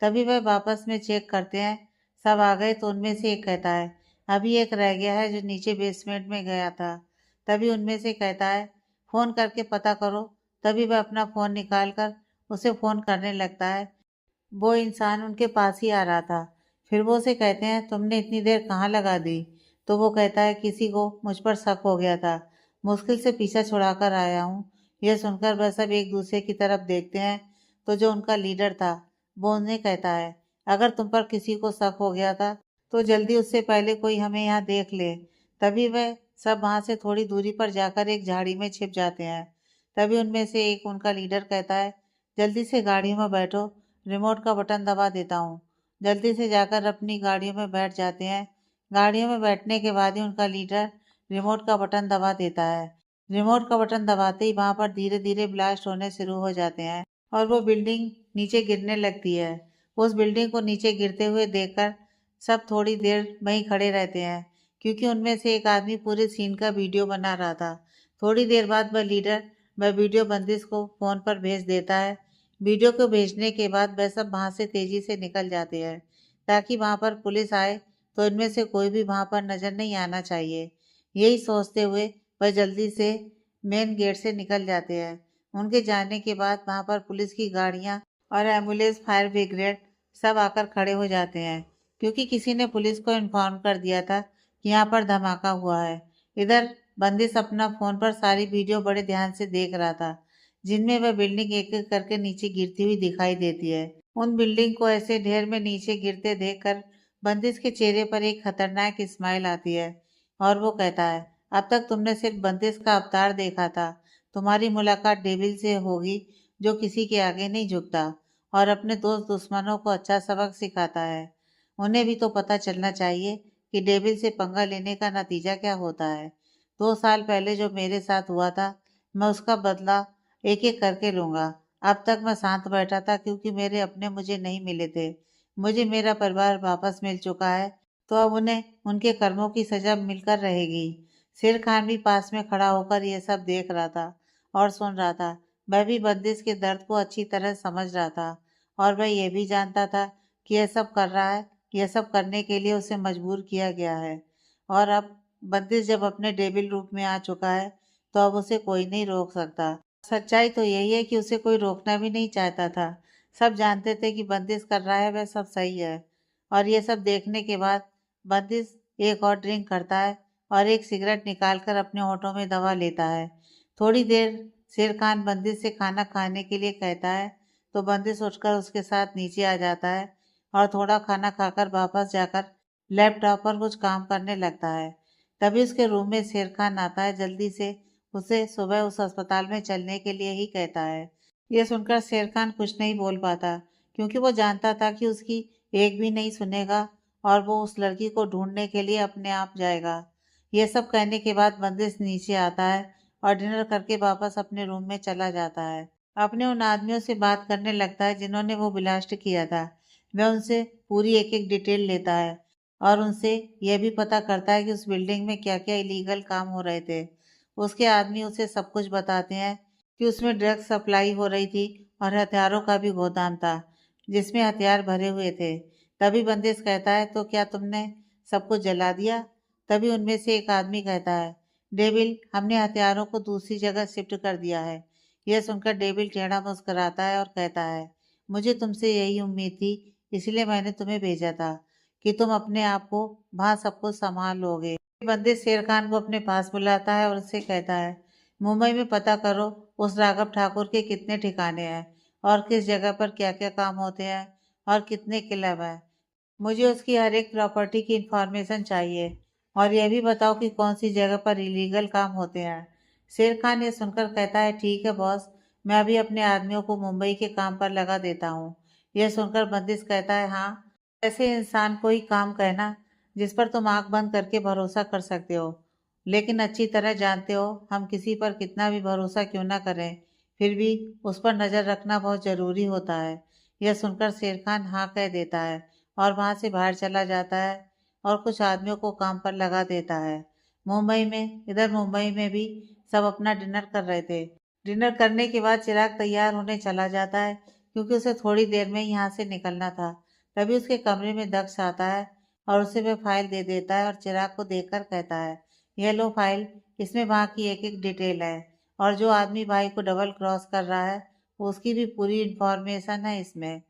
[SPEAKER 1] तभी वह वापस में चेक करते हैं, सब आ गए तो उनमें से एक कहता है, अभी एक रह गया है जो नीचे बेसमेंट में गया था। तभी उनमें से कहता है, फ़ोन करके पता करो। तभी वह अपना फ़ोन निकाल कर उसे फ़ोन करने लगता है। वो इंसान उनके पास ही आ रहा था। फिर वो उसे कहते हैं, तुमने इतनी देर कहाँ लगा दी। तो वो कहता है, किसी को मुझ पर शक हो गया था, मुश्किल से पीछा छुड़ा कर आया हूँ। यह सुनकर वह सब एक दूसरे की तरफ देखते हैं। तो जो उनका लीडर था वो उन्हें कहता है, अगर तुम पर किसी को शक हो गया था तो जल्दी उससे पहले कोई हमें यहाँ देख ले। तभी वह सब वहाँ से थोड़ी दूरी पर जाकर एक झाड़ी में छिप जाते हैं। तभी उनमें से एक, उनका लीडर, कहता है, जल्दी से गाड़ी में बैठो, रिमोट का बटन दबा देता हूँ। जल्दी से जाकर अपनी गाड़ियों में बैठ जाते हैं। गाड़ियों में बैठने के बाद ही उनका लीडर रिमोट का बटन दबा देता है। रिमोट का बटन दबाते ही वहां पर धीरे धीरे ब्लास्ट होने शुरू हो जाते हैं और वो बिल्डिंग नीचे गिरने लगती है। उस बिल्डिंग को नीचे गिरते हुए देखकर सब थोड़ी देर वहीं खड़े रहते हैं, क्योंकि उनमें से एक आदमी पूरे सीन का वीडियो बना रहा था। थोड़ी देर बाद वह लीडर वह वीडियो बंदिश को फ़ोन पर भेज देता है। वीडियो को भेजने के बाद वह सब वहाँ से तेज़ी से निकल जाते हैं, ताकि वहाँ पर पुलिस आए तो इनमें से कोई भी वहाँ पर नज़र नहीं आना चाहिए। यही सोचते हुए वह जल्दी से मेन गेट से निकल जाते हैं। उनके जाने के बाद वहाँ पर पुलिस की गाड़ियाँ और एम्बुलेंस, फायर ब्रिगेड सब आकर खड़े हो जाते हैं, क्योंकि किसी ने पुलिस को इन्फॉर्म कर दिया था कि यहाँ पर धमाका हुआ है। इधर बंदिश अपना फ़ोन पर सारी वीडियो बड़े ध्यान से देख रहा था, जिनमें वह बिल्डिंग एक एक करके नीचे गिरती हुई दिखाई देती है। उन बिल्डिंग को ऐसे ढेर में नीचे गिरते देखकर बंदिश के चेहरे पर एक खतरनाक स्माइल आती है और वो कहता है, अब तक तुमने सिर्फ बंदिश का अवतार देखा था, तुम्हारी मुलाकात डेविल से होगी, जो किसी के आगे नहीं झुकता और अपने दोस्त दुश्मनों को अच्छा सबक सिखाता है। उन्हें भी तो पता चलना चाहिए कि डेविल से पंगा लेने का नतीजा क्या होता है। 2 साल पहले जो मेरे साथ हुआ था, मैं उसका बदला एक एक करके लूंगा। अब तक मैं शांत बैठा था क्योंकि मेरे अपने मुझे नहीं मिले थे। मुझे मेरा परिवार वापस मिल चुका है, तो अब उन्हें उनके कर्मों की सजा मिलकर रहेगी। शेर खान भी पास में खड़ा होकर यह सब देख रहा था और सुन रहा था। वह भी बंदिश के दर्द को अच्छी तरह समझ रहा था और वह यह भी जानता था कि यह सब कर रहा है, यह सब करने के लिए उसे मजबूर किया गया है। और अब बंदिश जब अपने डेविल रूप में आ चुका है, तो अब उसे कोई नहीं रोक सकता। सच्चाई तो यही है कि उसे कोई रोकना भी नहीं चाहता था। सब जानते थे कि बंदिश कर रहा है वह सब सही है। और ये सब देखने के बाद बंदिश एक और ड्रिंक करता है और एक सिगरेट निकालकर अपने होठों में दबा लेता है। थोड़ी देर शेर खान बंदिश से खाना खाने के लिए कहता है तो बंदिश उठकर उसके साथ नीचे आ जाता है और थोड़ा खाना खाकर वापस जाकर लैपटॉप पर कुछ काम करने लगता है। तभी उसके रूम में शेर खान आता है, जल्दी से उसे सुबह उस अस्पताल में चलने के लिए ही कहता है। यह सुनकर शेर खान कुछ नहीं बोल पाता, क्योंकि वो जानता था कि उसकी एक भी नहीं सुनेगा और वो उस लड़की को ढूंढने के लिए अपने आप जाएगा। यह सब कहने के बाद बंदिश नीचे आता है और डिनर करके वापस अपने रूम में चला जाता है। अपने उन आदमियों से बात करने लगता है जिन्होंने वो ब्लास्ट किया था। वह उनसे पूरी एक एक डिटेल लेता है और उनसे यह भी पता करता है कि उस बिल्डिंग में क्या क्या इलीगल काम हो रहे थे। उसके आदमी उसे सब कुछ बताते हैं कि उसमें ड्रग्स सप्लाई हो रही थी और हथियारों का भी गोदाम था जिसमें हथियार भरे हुए थे। तभी बंदिश कहता है, तो क्या तुमने सब कुछ जला दिया? तभी उनमें से एक आदमी कहता है, डेविल, हमने हथियारों को दूसरी जगह शिफ्ट कर दिया है। यह सुनकर डेविल टेढ़ा मुस्कुराता है और कहता है, मुझे तुमसे यही उम्मीद थी, इसलिए मैंने तुम्हें भेजा था कि तुम अपने आप को वहाँ सब कुछ संभाल लोगे। बंदिश शेर खान को अपने पास बुलाता है और उससे कहता है, मुंबई में पता करो उस राघव ठाकुर के कितने ठिकाने हैं और किस जगह पर क्या क्या काम होते हैं और कितने क्लब हैं। मुझे उसकी हर एक प्रॉपर्टी की इंफॉर्मेशन चाहिए और यह भी बताओ कि कौन सी जगह पर इलीगल काम होते हैं। शेर खान ये सुनकर कहता है, ठीक है बॉस, मैं अभी अपने आदमियों को मुंबई के काम पर लगा देता हूँ। यह सुनकर बंदिश कहता है, हाँ, ऐसे इंसान को ही काम कहना जिस पर तुम आंख बंद करके भरोसा कर सकते हो। लेकिन अच्छी तरह जानते हो हम किसी पर कितना भी भरोसा क्यों ना करें, फिर भी उस पर नज़र रखना बहुत ज़रूरी होता है। यह सुनकर शेर खान हाँ कह देता है और वहाँ से बाहर चला जाता है और कुछ आदमियों को काम पर लगा देता है। मुंबई में भी सब अपना डिनर कर रहे थे। डिनर करने के बाद चिराग तैयार होने चला जाता है, क्योंकि उसे थोड़ी देर में ही यहाँ से निकलना था। तभी उसके कमरे में दक्ष आता है और उसे वह फाइल दे देता है और चिराग को देखकर कहता है, यह लो फाइल, इसमें वहाँ की एक एक डिटेल है और जो आदमी भाई को डबल क्रॉस कर रहा है उसकी भी पूरी इंफॉर्मेशन है इसमें।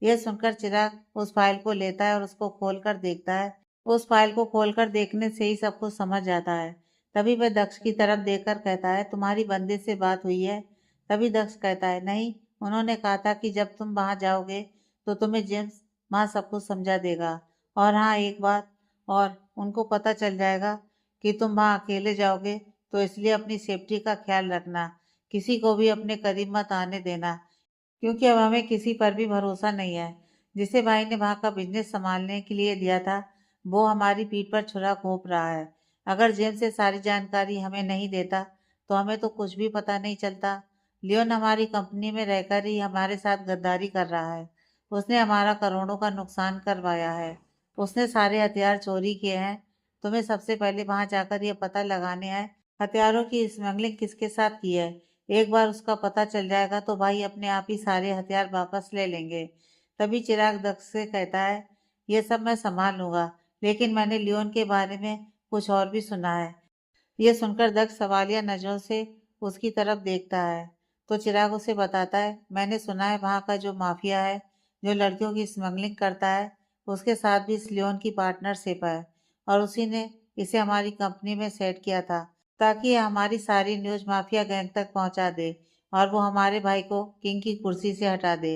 [SPEAKER 1] यह सुनकर चिराग उस फाइल को लेता है और उसको खोलकर देखता है। उस फाइल को खोलकर देखने से ही सब कुछ समझ जाता है। तभी वह दक्ष की तरफ देखकर कहता है, तुम्हारी बंदिश से बात हुई है? तभी दक्ष कहता है, नहीं, उन्होंने कहा था कि जब तुम वहां जाओगे तो तुम्हें जेम्स वहां सब कुछ समझा देगा। और हाँ, एक बात और, उनको पता चल जाएगा कि तुम वहां अकेले जाओगे, तो इसलिए अपनी सेफ्टी का ख्याल रखना, किसी को भी अपने करीब मत आने देना, क्योंकि अब हमें किसी पर भी भरोसा नहीं है। जिसे भाई ने वहाँ का बिजनेस संभालने के लिए दिया था वो हमारी पीठ पर छुरा घोंप रहा है। अगर जेम्स से सारी जानकारी हमें नहीं देता तो हमें तो कुछ भी पता नहीं चलता। लियोन हमारी कंपनी में रहकर ही हमारे साथ गद्दारी कर रहा है। उसने हमारा करोड़ों का नुकसान करवाया है। उसने सारे हथियार चोरी किए हैं। तुम्हें सबसे पहले वहां जाकर ये पता लगाने हैं हथियारों की स्मगलिंग किसके साथ की है। एक बार उसका पता चल जाएगा तो भाई अपने आप ही सारे हथियार वापस ले लेंगे। तभी चिराग दक्ष से कहता है, ये सब मैं संभाल लूंगा, लेकिन मैंने लियोन के बारे में कुछ और भी सुना है। ये सुनकर दक्ष सवालिया नजरों से उसकी तरफ देखता है तो चिराग उसे बताता है, मैंने सुना है वहाँ का जो माफिया है जो लड़कियों की स्मगलिंग करता है उसके साथ भी इस लियोन की पार्टनरशिप है और उसी ने इसे हमारी कंपनी में सेट किया था ताकि ये हमारी सारी न्यूज माफिया गैंग तक पहुंचा दे और वो हमारे भाई को किंग की कुर्सी से हटा दे।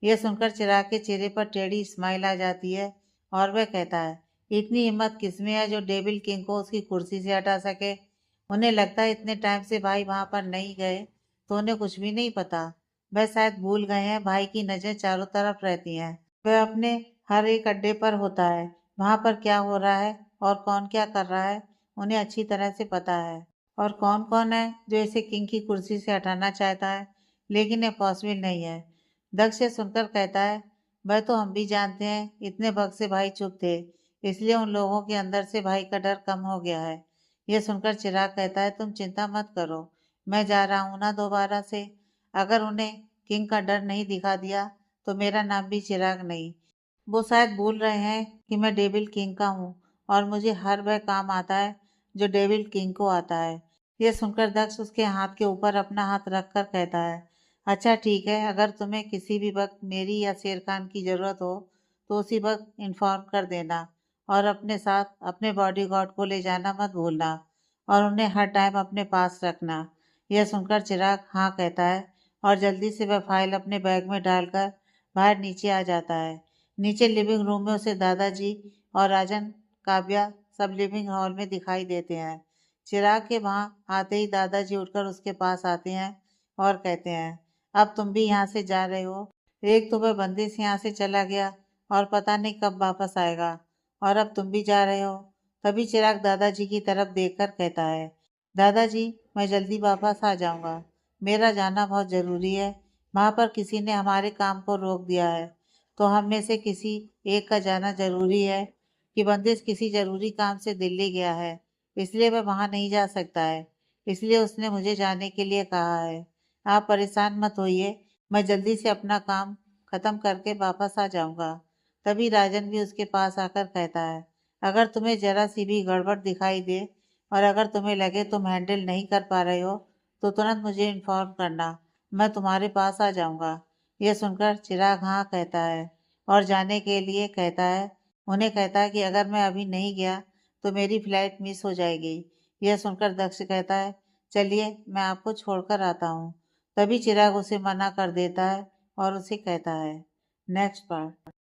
[SPEAKER 1] यह सुनकर चिराग के चेहरे पर टेढ़ी स्माइल आ जाती है और वह कहता है, इतनी हिम्मत किसमें है जो डेविल किंग को उसकी कुर्सी से हटा सके? उन्हें लगता है इतने टाइम से भाई वहां पर नहीं गए तो उन्हें कुछ भी नहीं पता। वह शायद भूल गए हैं भाई की नजर चारों तरफ रहती हैं। वह अपने हर एक अड्डे पर होता है। वहां पर क्या हो रहा है और कौन क्या कर रहा है उन्हें अच्छी तरह से पता है। और कौन कौन है जो इसे किंग की कुर्सी से हटाना चाहता है, लेकिन यह पॉसिबल नहीं है। दक्ष सुनकर कहता है, वह तो हम भी जानते हैं, इतने वक्त से भाई चुप थे, इसलिए उन लोगों के अंदर से भाई का डर कम हो गया है। यह सुनकर चिराग कहता है, तुम चिंता मत करो, मैं जा रहा हूँ ना दोबारा से। अगर उन्हें किंग का डर नहीं दिखा दिया तो मेरा नाम भी चिराग नहीं। वो शायद भूल रहे हैं कि मैं डेविल किंग का हूँ और मुझे हर वह काम आता है जो डेविल किंग को आता है। यह सुनकर दक्ष उसके हाथ के ऊपर अपना हाथ रखकर कहता है, अच्छा ठीक है, अगर तुम्हें किसी भी वक्त मेरी या शेर खान की ज़रूरत हो तो उसी वक्त इन्फॉर्म कर देना और अपने साथ अपने बॉडीगार्ड को ले जाना मत भूलना और उन्हें हर टाइम अपने पास रखना। यह सुनकर चिराग हाँ कहता है और जल्दी से वह फाइल अपने बैग में डालकर बाहर नीचे आ जाता है। नीचे लिविंग रूम में उसे दादाजी और राजन, काव्या सब लिविंग हॉल में दिखाई देते हैं। चिराग के वहां आते ही दादाजी उठकर उसके पास आते हैं और कहते हैं, अब तुम भी यहाँ से जा रहे हो। एक तो वह बंदिश यहाँ से चला गया और पता नहीं कब वापस आएगा, और अब तुम भी जा रहे हो। तभी चिराग दादाजी की तरफ देखकर कहता है, दादाजी मैं जल्दी वापस आ जाऊंगा, मेरा जाना बहुत ज़रूरी है। वहाँ पर किसी ने हमारे काम को रोक दिया है, तो हम में से किसी एक का जाना ज़रूरी है कि बंदिश किसी ज़रूरी काम से दिल्ली गया है, इसलिए वह वहाँ नहीं जा सकता है। इसलिए उसने मुझे जाने के लिए कहा है। आप परेशान मत होइए, मैं जल्दी से अपना काम खत्म करके वापस आ जाऊंगा। तभी राजन भी उसके पास आकर कहता है, अगर तुम्हें जरा सी भी गड़बड़ दिखाई दे और अगर तुम्हें लगे तुम हैंडल नहीं कर पा रहे हो तो तुरंत मुझे इन्फॉर्म करना, मैं तुम्हारे पास आ जाऊंगा। यह सुनकर चिराग हाँ कहता है और जाने के लिए कहता है, उन्हें कहता है कि अगर मैं अभी नहीं गया तो मेरी फ्लाइट मिस हो जाएगी। यह सुनकर दक्ष कहता है, चलिए मैं आपको छोड़कर आता हूँ। तभी चिराग उसे मना कर देता है और उसे कहता है, नेक्स्ट पार्ट।